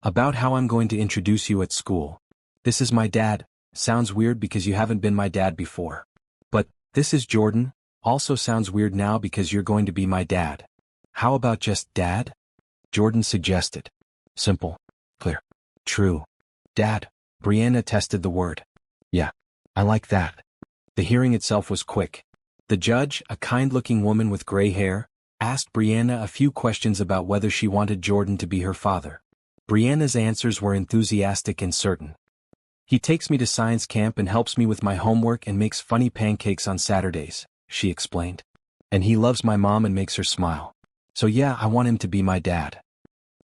About how I'm going to introduce you at school. This is my dad. Sounds weird because you haven't been my dad before. But, this is Jordan, also sounds weird now because you're going to be my dad. How about just dad? Jordan suggested. Simple. Clear. True. Dad. Brianna tested the word. Yeah. I like that. The hearing itself was quick. The judge, a kind-looking woman with gray hair, asked Brianna a few questions about whether she wanted Jordan to be her father. Brianna's answers were enthusiastic and certain. He takes me to science camp and helps me with my homework and makes funny pancakes on Saturdays, she explained. And he loves my mom and makes her smile. So yeah, I want him to be my dad.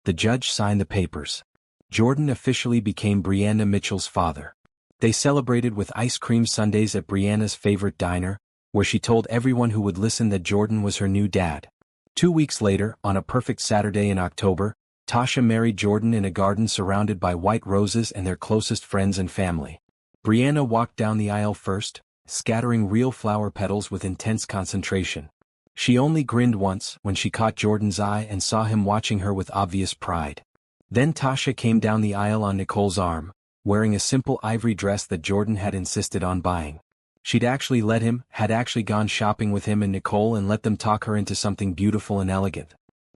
The judge signed the papers. Jordan officially became Brianna Mitchell's father. They celebrated with ice cream sundaes at Brianna's favorite diner, where she told everyone who would listen that Jordan was her new dad. 2 weeks later, on a perfect Saturday in October, Tasha married Jordan in a garden surrounded by white roses and their closest friends and family. Brianna walked down the aisle first, scattering real flower petals with intense concentration. She only grinned once when she caught Jordan's eye and saw him watching her with obvious pride. Then Tasha came down the aisle on Nicole's arm, wearing a simple ivory dress that Jordan had insisted on buying. Had actually gone shopping with him and Nicole and let them talk her into something beautiful and elegant.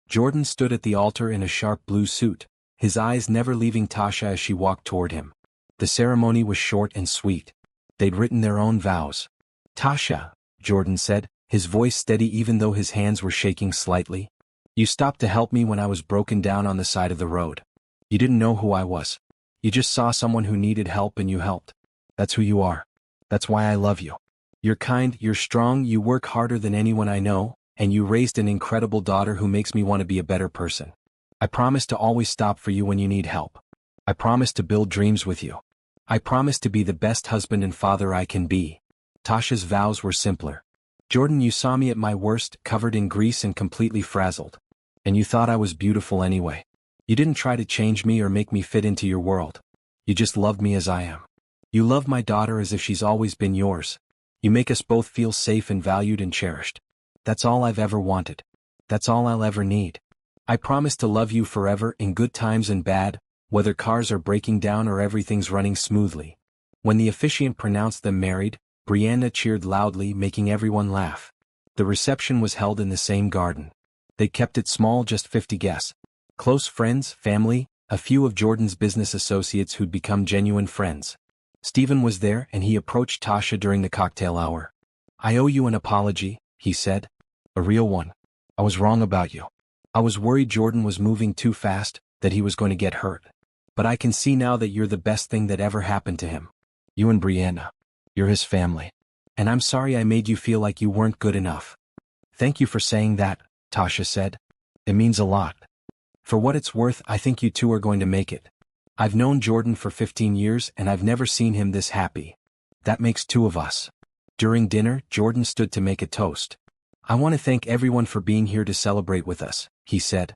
Jordan stood at the altar in a sharp blue suit, his eyes never leaving Tasha as she walked toward him. The ceremony was short and sweet. They'd written their own vows. Tasha, Jordan said, his voice steady even though his hands were shaking slightly. You stopped to help me when I was broken down on the side of the road. You didn't know who I was. You just saw someone who needed help and you helped. That's who you are. That's why I love you. You're kind, you're strong, you work harder than anyone I know, and you raised an incredible daughter who makes me want to be a better person. I promise to always stop for you when you need help. I promise to build dreams with you. I promise to be the best husband and father I can be. Tasha's vows were simpler. Jordan, you saw me at my worst, covered in grease and completely frazzled. And you thought I was beautiful anyway. You didn't try to change me or make me fit into your world. You just loved me as I am. You love my daughter as if she's always been yours. You make us both feel safe and valued and cherished. That's all I've ever wanted. That's all I'll ever need. I promise to love you forever in good times and bad, whether cars are breaking down or everything's running smoothly. When the officiant pronounced them married, Brianna cheered loudly, making everyone laugh. The reception was held in the same garden. They kept it small, just 50 guests. Close friends, family, a few of Jordan's business associates who'd become genuine friends. Stephen was there and he approached Tasha during the cocktail hour. I owe you an apology, he said. A real one. I was wrong about you. I was worried Jordan was moving too fast, that he was going to get hurt. But I can see now that you're the best thing that ever happened to him. You and Brianna. You're his family. And I'm sorry I made you feel like you weren't good enough. Thank you for saying that, Tasha said. It means a lot. For what it's worth, I think you two are going to make it. I've known Jordan for 15 years and I've never seen him this happy. That makes two of us. During dinner, Jordan stood to make a toast. I want to thank everyone for being here to celebrate with us, he said.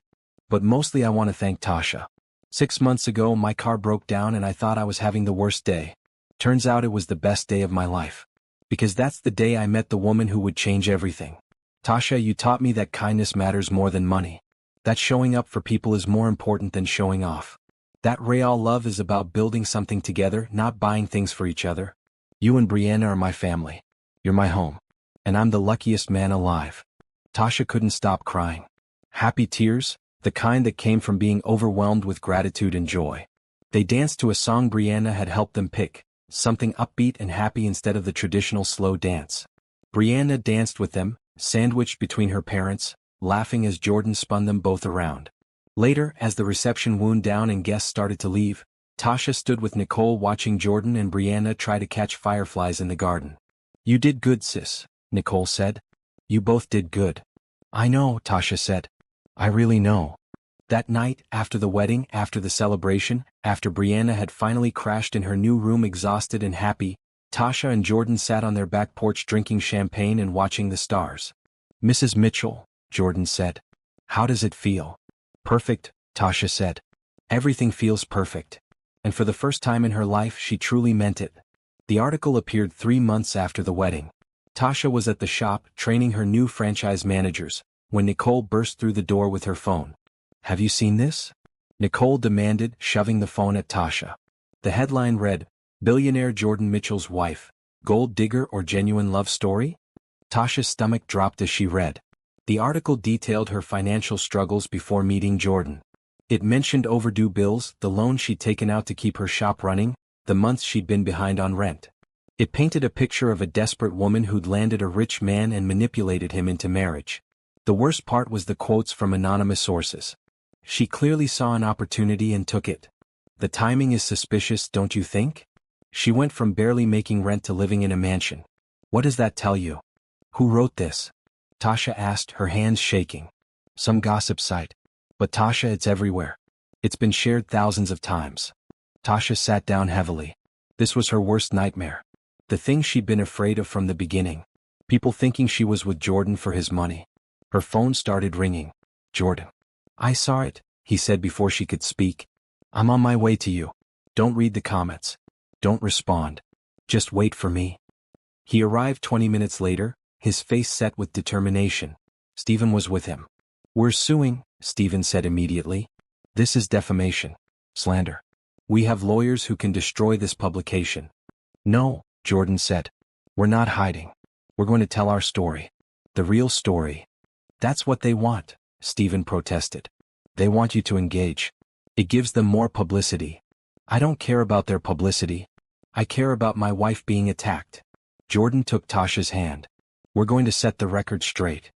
But mostly I want to thank Tasha. 6 months ago my car broke down and I thought I was having the worst day. Turns out it was the best day of my life. Because that's the day I met the woman who would change everything. Tasha, you taught me that kindness matters more than money. That showing up for people is more important than showing off. That real love is about building something together, not buying things for each other. You and Brianna are my family. You're my home. And I'm the luckiest man alive. Tasha couldn't stop crying. Happy tears, the kind that came from being overwhelmed with gratitude and joy. They danced to a song Brianna had helped them pick, something upbeat and happy instead of the traditional slow dance. Brianna danced with them, sandwiched between her parents, laughing as Jordan spun them both around. Later, as the reception wound down and guests started to leave, Tasha stood with Nicole watching Jordan and Brianna try to catch fireflies in the garden. You did good, sis, Nicole said. You both did good. I know, Tasha said. I really know. That night, after the wedding, after the celebration, after Brianna had finally crashed in her new room exhausted and happy, Tasha and Jordan sat on their back porch drinking champagne and watching the stars. Mrs. Mitchell, Jordan said. How does it feel? Perfect, Tasha said. Everything feels perfect. And for the first time in her life she truly meant it. The article appeared 3 months after the wedding. Tasha was at the shop training her new franchise managers, when Nicole burst through the door with her phone. Have you seen this? Nicole demanded, shoving the phone at Tasha. The headline read, Billionaire Jordan Mitchell's wife, gold digger or genuine love story? Tasha's stomach dropped as she read. The article detailed her financial struggles before meeting Jordan. It mentioned overdue bills, the loan she'd taken out to keep her shop running, the months she'd been behind on rent. It painted a picture of a desperate woman who'd landed a rich man and manipulated him into marriage. The worst part was the quotes from anonymous sources. She clearly saw an opportunity and took it. The timing is suspicious, don't you think? She went from barely making rent to living in a mansion. What does that tell you? Who wrote this? Tasha asked, her hands shaking. Some gossip site. But Tasha, it's everywhere. It's been shared thousands of times. Tasha sat down heavily. This was her worst nightmare. The thing she'd been afraid of from the beginning. People thinking she was with Jordan for his money. Her phone started ringing. Jordan. I saw it, he said before she could speak. I'm on my way to you. Don't read the comments. Don't respond. Just wait for me. He arrived 20 minutes later, his face set with determination. Stephen was with him. We're suing, Stephen said immediately. This is defamation. Slander. We have lawyers who can destroy this publication. No, Jordan said. We're not hiding. We're going to tell our story. The real story. That's what they want, Stephen protested. They want you to engage. It gives them more publicity. I don't care about their publicity. I care about my wife being attacked. Jordan took Tasha's hand. We're going to set the record straight.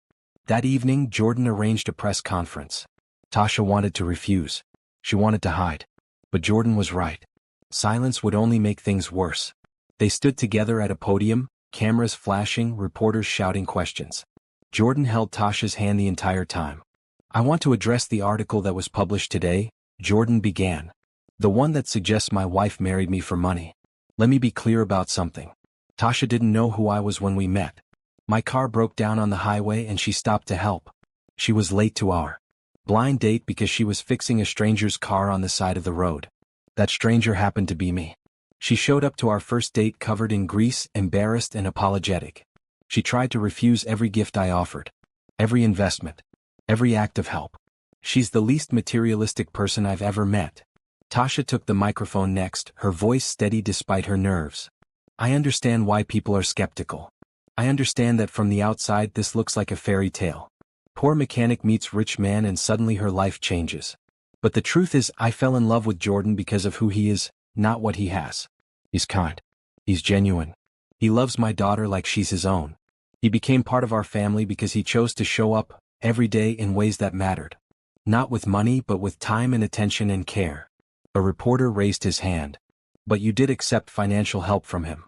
That evening, Jordan arranged a press conference. Tasha wanted to refuse. She wanted to hide. But Jordan was right. Silence would only make things worse. They stood together at a podium, cameras flashing, reporters shouting questions. Jordan held Tasha's hand the entire time. I want to address the article that was published today, Jordan began. The one that suggests my wife married me for money. Let me be clear about something. Tasha didn't know who I was when we met. My car broke down on the highway and she stopped to help. She was late to our blind date because she was fixing a stranger's car on the side of the road. That stranger happened to be me. She showed up to our first date covered in grease, embarrassed and apologetic. She tried to refuse every gift I offered, every investment, every act of help. She's the least materialistic person I've ever met. Tasha took the microphone next, her voice steady despite her nerves. I understand why people are skeptical. I understand that from the outside this looks like a fairy tale. Poor mechanic meets rich man and suddenly her life changes. But the truth is I fell in love with Jordan because of who he is, not what he has. He's kind. He's genuine. He loves my daughter like she's his own. He became part of our family because he chose to show up every day in ways that mattered. Not with money but with time and attention and care. A reporter raised his hand. But you did accept financial help from him.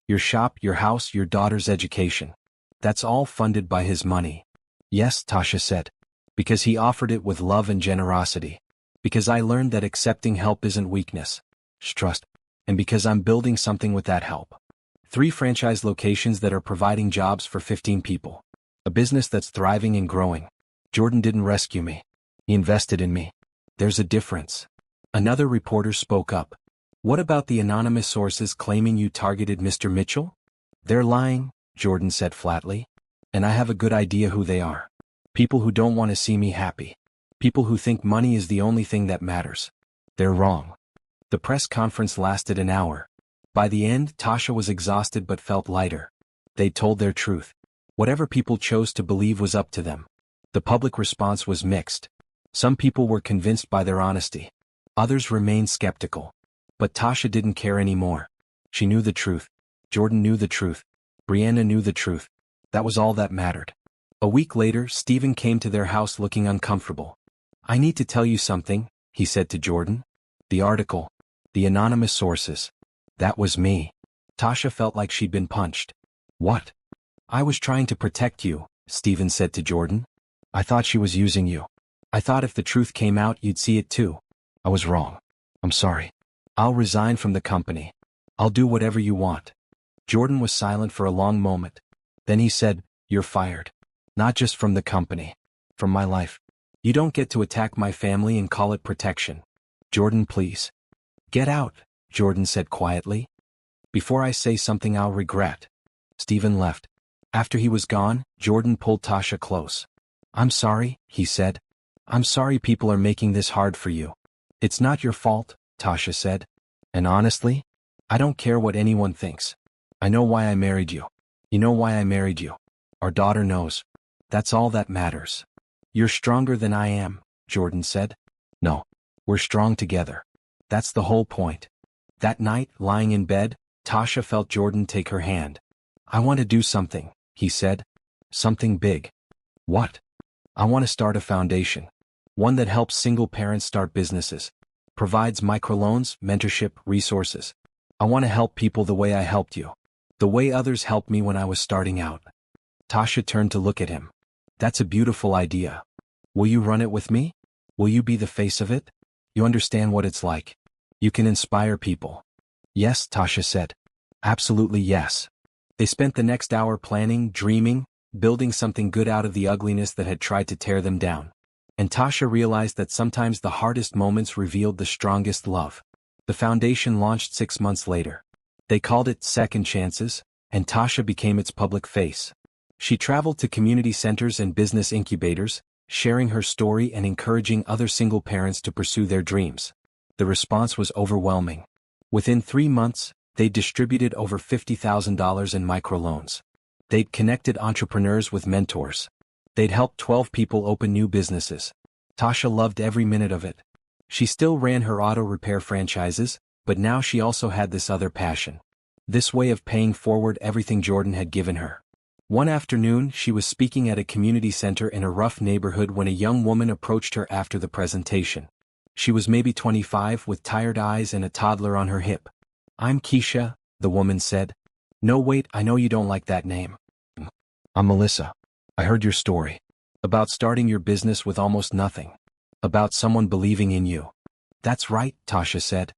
Your shop, your house, your daughter's education. That's all funded by his money. Yes, Tasha said. Because he offered it with love and generosity. Because I learned that accepting help isn't weakness. It's trust. And because I'm building something with that help. 3 franchise locations that are providing jobs for 15 people. A business that's thriving and growing. Jordan didn't rescue me. He invested in me. There's a difference. Another reporter spoke up. What about the anonymous sources claiming you targeted Mr. Mitchell? They're lying, Jordan said flatly. And I have a good idea who they are. People who don't want to see me happy. People who think money is the only thing that matters. They're wrong. The press conference lasted an hour. By the end, Tasha was exhausted but felt lighter. They told their truth. Whatever people chose to believe was up to them. The public response was mixed. Some people were convinced by their honesty. Others remained skeptical. But Tasha didn't care anymore. She knew the truth. Jordan knew the truth. Brianna knew the truth. That was all that mattered. A week later, Stephen came to their house looking uncomfortable. I need to tell you something, he said to Jordan. The article. The anonymous sources. That was me. Tasha felt like she'd been punched. What? I was trying to protect you, Stephen said to Jordan. I thought she was using you. I thought if the truth came out you'd see it too. I was wrong. I'm sorry. I'll resign from the company. I'll do whatever you want. Jordan was silent for a long moment. Then he said, You're fired. Not just from the company. From my life. You don't get to attack my family and call it protection. Jordan, please. Get out, Jordan said quietly. Before I say something I'll regret. Stephen left. After he was gone, Jordan pulled Tasha close. I'm sorry, he said. I'm sorry people are making this hard for you. It's not your fault, Tasha said. And honestly, I don't care what anyone thinks. I know why I married you. You know why I married you. Our daughter knows. That's all that matters. You're stronger than I am, Jordan said. No. We're strong together. That's the whole point. That night, lying in bed, Tasha felt Jordan take her hand. I want to do something, he said. Something big. What? I want to start a foundation. One that helps single parents start businesses. Provides microloans, mentorship, resources. I want to help people the way I helped you. The way others helped me when I was starting out. Tasha turned to look at him. That's a beautiful idea. Will you run it with me? Will you be the face of it? You understand what it's like. You can inspire people. Yes, Tasha said. Absolutely yes. They spent the next hour planning, dreaming, building something good out of the ugliness that had tried to tear them down. And Tasha realized that sometimes the hardest moments revealed the strongest love. The foundation launched 6 months later. They called it Second Chances, and Tasha became its public face. She traveled to community centers and business incubators, sharing her story and encouraging other single parents to pursue their dreams. The response was overwhelming. Within 3 months, they'd distributed over $50,000 in microloans. They'd connected entrepreneurs with mentors. They'd helped 12 people open new businesses. Tasha loved every minute of it. She still ran her auto repair franchises, but now she also had this other passion. This way of paying forward everything Jordan had given her. One afternoon, she was speaking at a community center in a rough neighborhood when a young woman approached her after the presentation. She was maybe 25 with tired eyes and a toddler on her hip. I'm Keisha, the woman said. No wait, I know you don't like that name. I'm Melissa. I heard your story. About starting your business with almost nothing. About someone believing in you. That's right, Tasha said.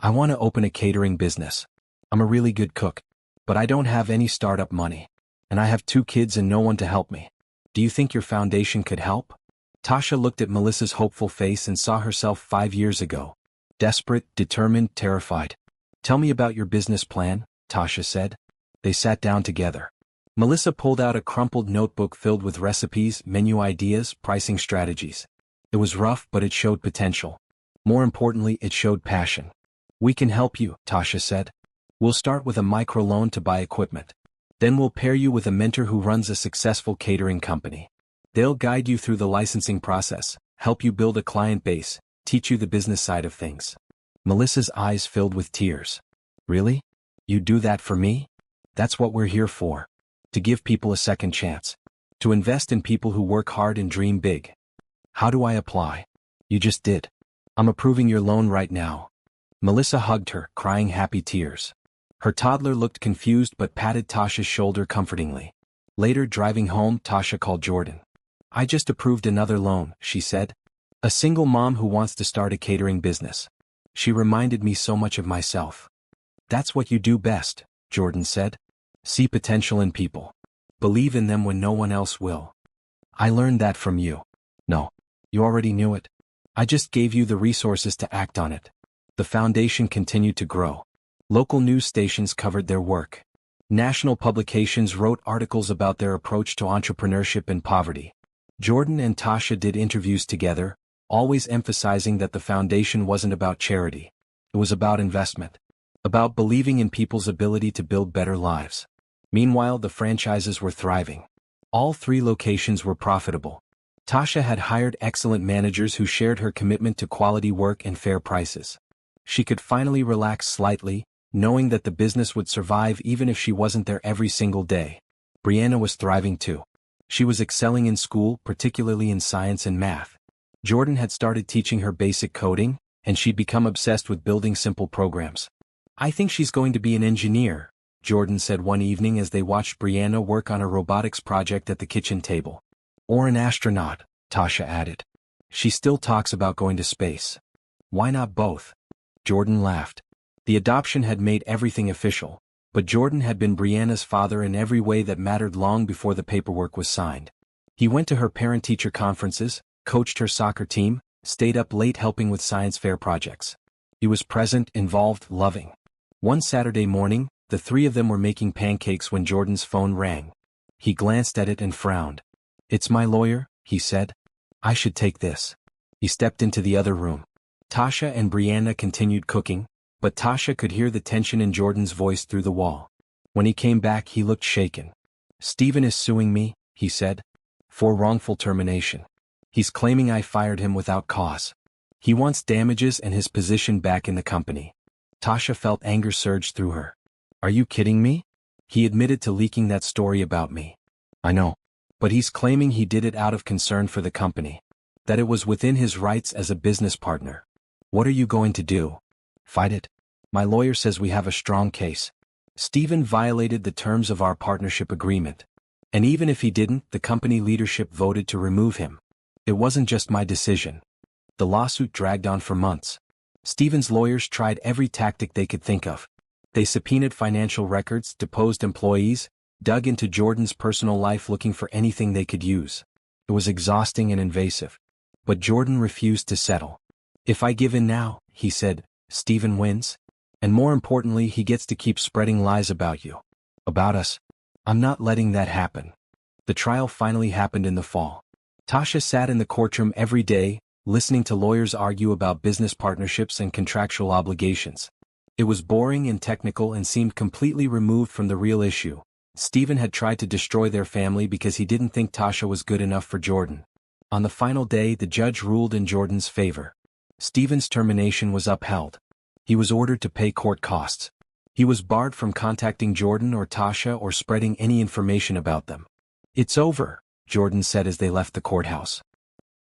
I want to open a catering business. I'm a really good cook. But I don't have any startup money. And I have 2 kids and no one to help me. Do you think your foundation could help? Tasha looked at Melissa's hopeful face and saw herself 5 years ago. Desperate, determined, terrified. Tell me about your business plan, Tasha said. They sat down together. Melissa pulled out a crumpled notebook filled with recipes, menu ideas, pricing strategies. It was rough, but it showed potential. More importantly, it showed passion. We can help you, Tasha said. We'll start with a microloan to buy equipment. Then we'll pair you with a mentor who runs a successful catering company. They'll guide you through the licensing process, help you build a client base, teach you the business side of things. Melissa's eyes filled with tears. Really? You do that for me? That's what we're here for. To give people a second chance. To invest in people who work hard and dream big. How do I apply? You just did. I'm approving your loan right now. Melissa hugged her, crying happy tears. Her toddler looked confused but patted Tasha's shoulder comfortingly. Later, driving home, Tasha called Jordan. I just approved another loan, she said. A single mom who wants to start a catering business. She reminded me so much of myself. That's what you do best, Jordan said. See potential in people. Believe in them when no one else will. I learned that from you. No, you already knew it. I just gave you the resources to act on it. The foundation continued to grow. Local news stations covered their work. National publications wrote articles about their approach to entrepreneurship and poverty. Jordan and Tasha did interviews together, always emphasizing that the foundation wasn't about charity. It was about investment. About believing in people's ability to build better lives. Meanwhile, the franchises were thriving. All 3 locations were profitable. Tasha had hired excellent managers who shared her commitment to quality work and fair prices. She could finally relax slightly, knowing that the business would survive even if she wasn't there every single day. Brianna was thriving too. She was excelling in school, particularly in science and math. Jordan had started teaching her basic coding, and she'd become obsessed with building simple programs. I think she's going to be an engineer, Jordan said one evening as they watched Brianna work on a robotics project at the kitchen table. Or an astronaut, Tasha added. She still talks about going to space. Why not both? Jordan laughed. The adoption had made everything official, but Jordan had been Brianna's father in every way that mattered long before the paperwork was signed. He went to her parent-teacher conferences, coached her soccer team, stayed up late helping with science fair projects. He was present, involved, loving. One Saturday morning, the 3 of them were making pancakes when Jordan's phone rang. He glanced at it and frowned. It's my lawyer, he said. I should take this. He stepped into the other room. Tasha and Brianna continued cooking, but Tasha could hear the tension in Jordan's voice through the wall. When he came back, he looked shaken. Stephen is suing me, he said. For wrongful termination. He's claiming I fired him without cause. He wants damages and his position back in the company. Tasha felt anger surge through her. Are you kidding me? He admitted to leaking that story about me. I know. But he's claiming he did it out of concern for the company. That it was within his rights as a business partner. What are you going to do? Fight it? My lawyer says we have a strong case. Stephen violated the terms of our partnership agreement. And even if he didn't, the company leadership voted to remove him. It wasn't just my decision. The lawsuit dragged on for months. Stephen's lawyers tried every tactic they could think of. They subpoenaed financial records, deposed employees, dug into Jordan's personal life looking for anything they could use. It was exhausting and invasive. But Jordan refused to settle. If I give in now, he said, Stephen wins. And more importantly, he gets to keep spreading lies about you. About us. I'm not letting that happen. The trial finally happened in the fall. Tasha sat in the courtroom every day, listening to lawyers argue about business partnerships and contractual obligations. It was boring and technical and seemed completely removed from the real issue. Stephen had tried to destroy their family because he didn't think Tasha was good enough for Jordan. On the final day, the judge ruled in Jordan's favor. Stephen's termination was upheld. He was ordered to pay court costs. He was barred from contacting Jordan or Tasha or spreading any information about them. It's over, Jordan said as they left the courthouse.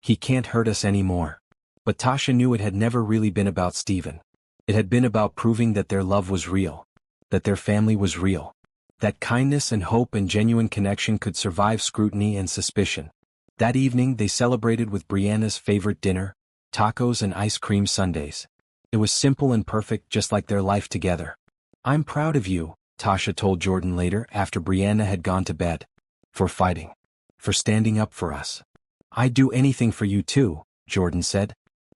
He can't hurt us anymore. But Tasha knew it had never really been about Stephen. It had been about proving that their love was real. That their family was real. That kindness and hope and genuine connection could survive scrutiny and suspicion. That evening they celebrated with Brianna's favorite dinner, tacos and ice cream sundaes. It was simple and perfect, just like their life together. I'm proud of you, Tasha told Jordan later after Brianna had gone to bed. For fighting. For standing up for us. I'd do anything for you too, Jordan said.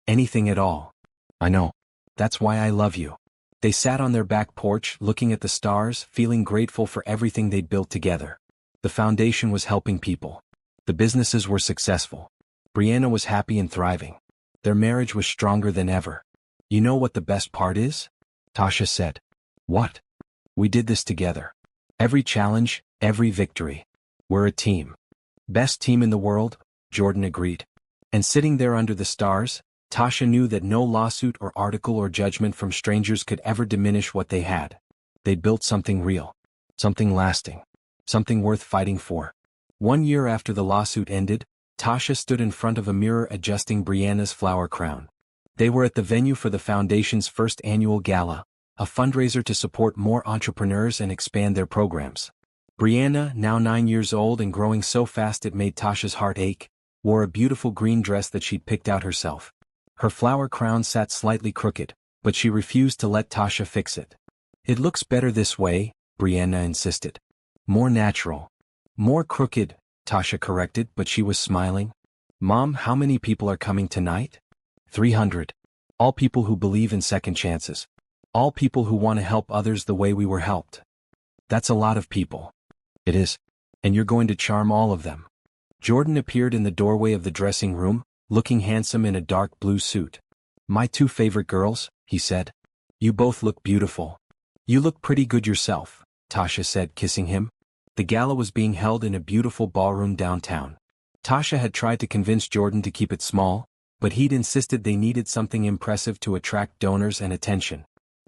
Anything at all. I know. That's why I love you. They sat on their back porch looking at the stars, feeling grateful for everything they'd built together. The foundation was helping people. The businesses were successful. Brianna was happy and thriving. Their marriage was stronger than ever. You know what the best part is? Tasha said. What? We did this together. Every challenge, every victory. We're a team. Best team in the world, Jordan agreed. And sitting there under the stars, Tasha knew that no lawsuit or article or judgment from strangers could ever diminish what they had. They'd built something real. Something lasting. Something worth fighting for. 1 year after the lawsuit ended, Tasha stood in front of a mirror adjusting Brianna's flower crown. They were at the venue for the foundation's first annual gala, a fundraiser to support more entrepreneurs and expand their programs. Brianna, now 9 years old and growing so fast it made Tasha's heart ache, wore a beautiful green dress that she'd picked out herself. Her flower crown sat slightly crooked, but she refused to let Tasha fix it. It looks better this way, Brianna insisted. More natural. More crooked, Tasha corrected, but she was smiling. Mom, how many people are coming tonight? 300. All people who believe in second chances. All people who want to help others the way we were helped. That's a lot of people. It is. And you're going to charm all of them. Jordan appeared in the doorway of the dressing room, looking handsome in a dark blue suit. My 2 favorite girls, he said. You both look beautiful. You look pretty good yourself, Tasha said, kissing him. The gala was being held in a beautiful ballroom downtown. Tasha had tried to convince Jordan to keep it small, but he'd insisted they needed something impressive to attract donors and attention.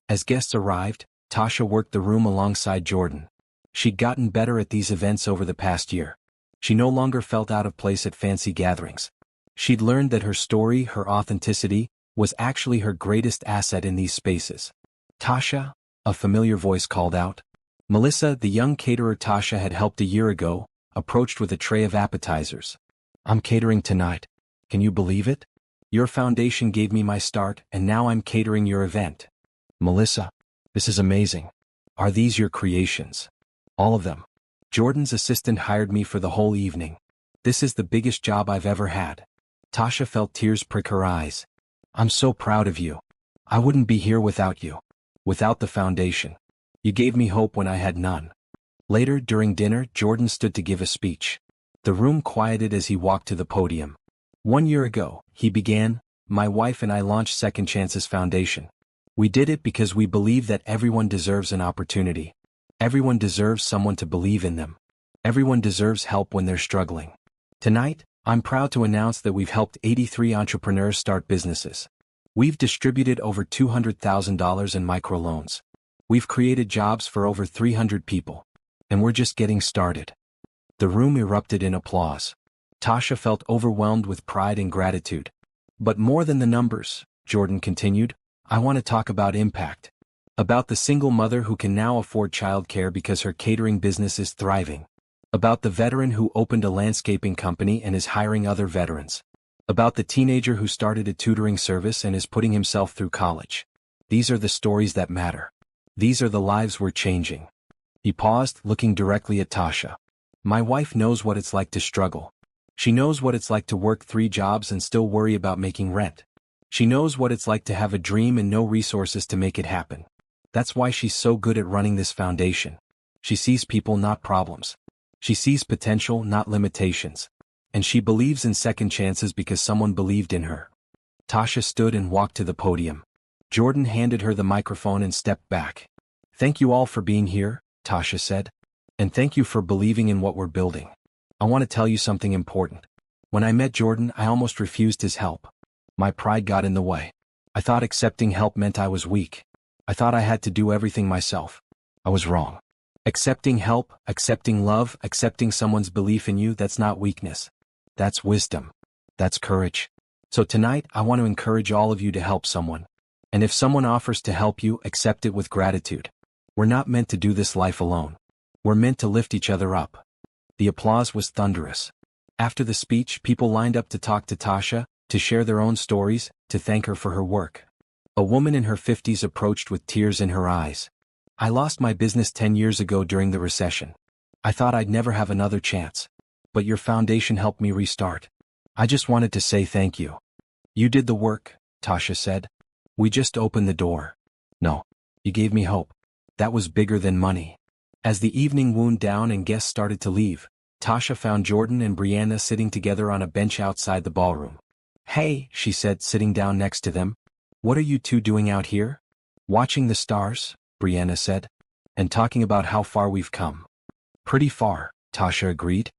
As guests arrived, Tasha worked the room alongside Jordan. She'd gotten better at these events over the past year. She no longer felt out of place at fancy gatherings. She'd learned that her story, her authenticity, was actually her greatest asset in these spaces. Tasha, a familiar voice called out. Melissa, the young caterer Tasha had helped a year ago, approached with a tray of appetizers. I'm catering tonight. Can you believe it? Your foundation gave me my start, and now I'm catering your event. Melissa, this is amazing. Are these your creations? All of them. Jordan's assistant hired me for the whole evening. This is the biggest job I've ever had. Tasha felt tears prick her eyes. I'm so proud of you. I wouldn't be here without you. Without the foundation. You gave me hope when I had none. Later, during dinner, Jordan stood to give a speech. The room quieted as he walked to the podium. 1 year ago, he began, my wife and I launched Second Chances Foundation. We did it because we believe that everyone deserves an opportunity. Everyone deserves someone to believe in them. Everyone deserves help when they're struggling. Tonight, I'm proud to announce that we've helped 83 entrepreneurs start businesses. We've distributed over $200,000 in microloans. We've created jobs for over 300 people. And we're just getting started. The room erupted in applause. Tasha felt overwhelmed with pride and gratitude. But more than the numbers, Jordan continued, I want to talk about impact. About the single mother who can now afford childcare because her catering business is thriving. About the veteran who opened a landscaping company and is hiring other veterans. About the teenager who started a tutoring service and is putting himself through college. These are the stories that matter. These are the lives we're changing. He paused, looking directly at Tasha. My wife knows what it's like to struggle. She knows what it's like to work 3 jobs and still worry about making rent. She knows what it's like to have a dream and no resources to make it happen. That's why she's so good at running this foundation. She sees people, not problems. She sees potential, not limitations. And she believes in second chances because someone believed in her. Tasha stood and walked to the podium. Jordan handed her the microphone and stepped back. Thank you all for being here, Tasha said. And thank you for believing in what we're building. I want to tell you something important. When I met Jordan, I almost refused his help. My pride got in the way. I thought accepting help meant I was weak. I thought I had to do everything myself. I was wrong. Accepting help, accepting love, accepting someone's belief in you, that's not weakness. That's wisdom. That's courage. So tonight, I want to encourage all of you to help someone. And if someone offers to help you, accept it with gratitude. We're not meant to do this life alone. We're meant to lift each other up. The applause was thunderous. After the speech, people lined up to talk to Tasha, to share their own stories, to thank her for her work. A woman in her 50s approached with tears in her eyes. I lost my business 10 years ago during the recession. I thought I'd never have another chance. But your foundation helped me restart. I just wanted to say thank you. You did the work, Tasha said. We just opened the door. No. You gave me hope. That was bigger than money. As the evening wound down and guests started to leave, Tasha found Jordan and Brianna sitting together on a bench outside the ballroom. Hey, she said, sitting down next to them. What are you two doing out here? Watching the stars, Brianna said. And talking about how far we've come. Pretty far, Tasha agreed.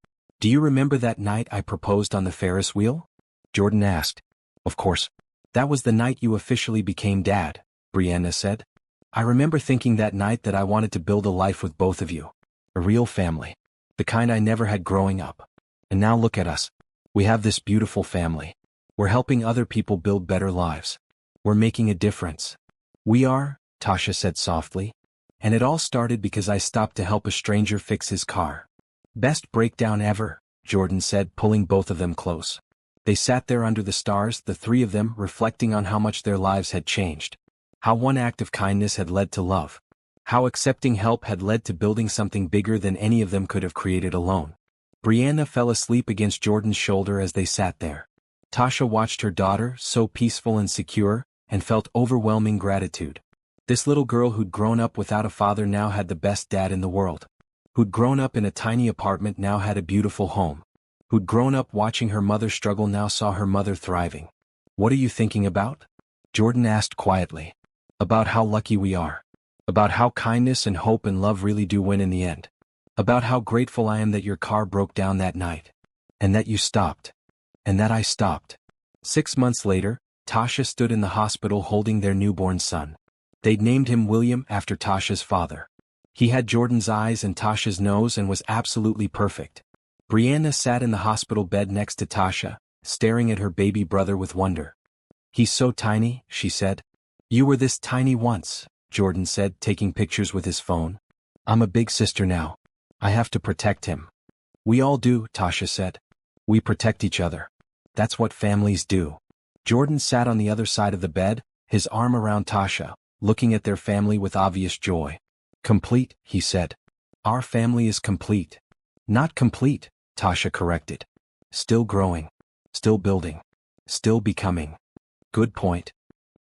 Do you remember that night I proposed on the Ferris wheel? Jordan asked. Of course. That was the night you officially became dad, Brianna said. I remember thinking that night that I wanted to build a life with both of you. A real family. The kind I never had growing up. And now look at us. We have this beautiful family. We're helping other people build better lives. We're making a difference. We are, Tasha said softly. And it all started because I stopped to help a stranger fix his car. Best breakdown ever, Jordan said, pulling both of them close. They sat there under the stars, the three of them, reflecting on how much their lives had changed. How one act of kindness had led to love. How accepting help had led to building something bigger than any of them could have created alone. Brianna fell asleep against Jordan's shoulder as they sat there. Tasha watched her daughter, so peaceful and secure, and felt overwhelming gratitude. This little girl who'd grown up without a father now had the best dad in the world. Who'd grown up in a tiny apartment now had a beautiful home. Who'd grown up watching her mother struggle now saw her mother thriving. What are you thinking about? Jordan asked quietly. About how lucky we are. About how kindness and hope and love really do win in the end. About how grateful I am that your car broke down that night. And that you stopped. And that I stopped. 6 months later, Tasha stood in the hospital holding their newborn son. They'd named him William after Tasha's father. He had Jordan's eyes and Tasha's nose and was absolutely perfect. Brianna sat in the hospital bed next to Tasha, staring at her baby brother with wonder. He's so tiny, she said. You were this tiny once, Jordan said, taking pictures with his phone. I'm a big sister now. I have to protect him. We all do, Tasha said. We protect each other. That's what families do. Jordan sat on the other side of the bed, his arm around Tasha, looking at their family with obvious joy. Complete, he said. Our family is complete. Not complete, Tasha corrected. Still growing. Still building. Still becoming. Good point.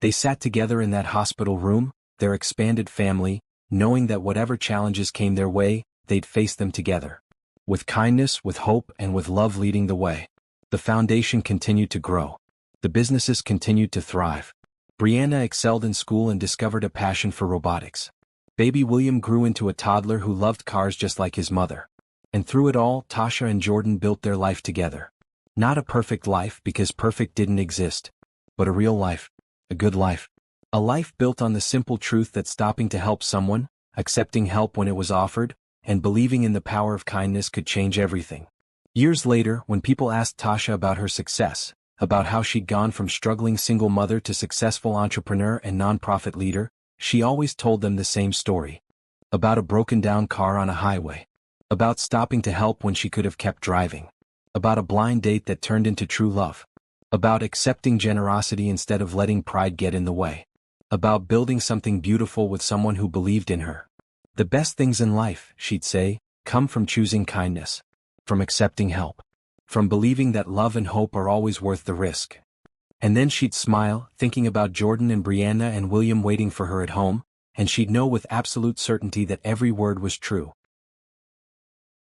They sat together in that hospital room, their expanded family, knowing that whatever challenges came their way, they'd face them together. With kindness, with hope, and with love leading the way. The foundation continued to grow. The businesses continued to thrive. Brianna excelled in school and discovered a passion for robotics. Baby William grew into a toddler who loved cars just like his mother. And through it all, Tasha and Jordan built their life together. Not a perfect life because perfect didn't exist. But a real life. A good life. A life built on the simple truth that stopping to help someone, accepting help when it was offered, and believing in the power of kindness could change everything. Years later, when people asked Tasha about her success, about how she'd gone from struggling single mother to successful entrepreneur and nonprofit leader, she always told them the same story. About a broken-down car on a highway. About stopping to help when she could have kept driving. About a blind date that turned into true love. About accepting generosity instead of letting pride get in the way. About building something beautiful with someone who believed in her. The best things in life, she'd say, come from choosing kindness. From accepting help. From believing that love and hope are always worth the risk. And then she'd smile, thinking about Jordan and Brianna and William waiting for her at home, and she'd know with absolute certainty that every word was true.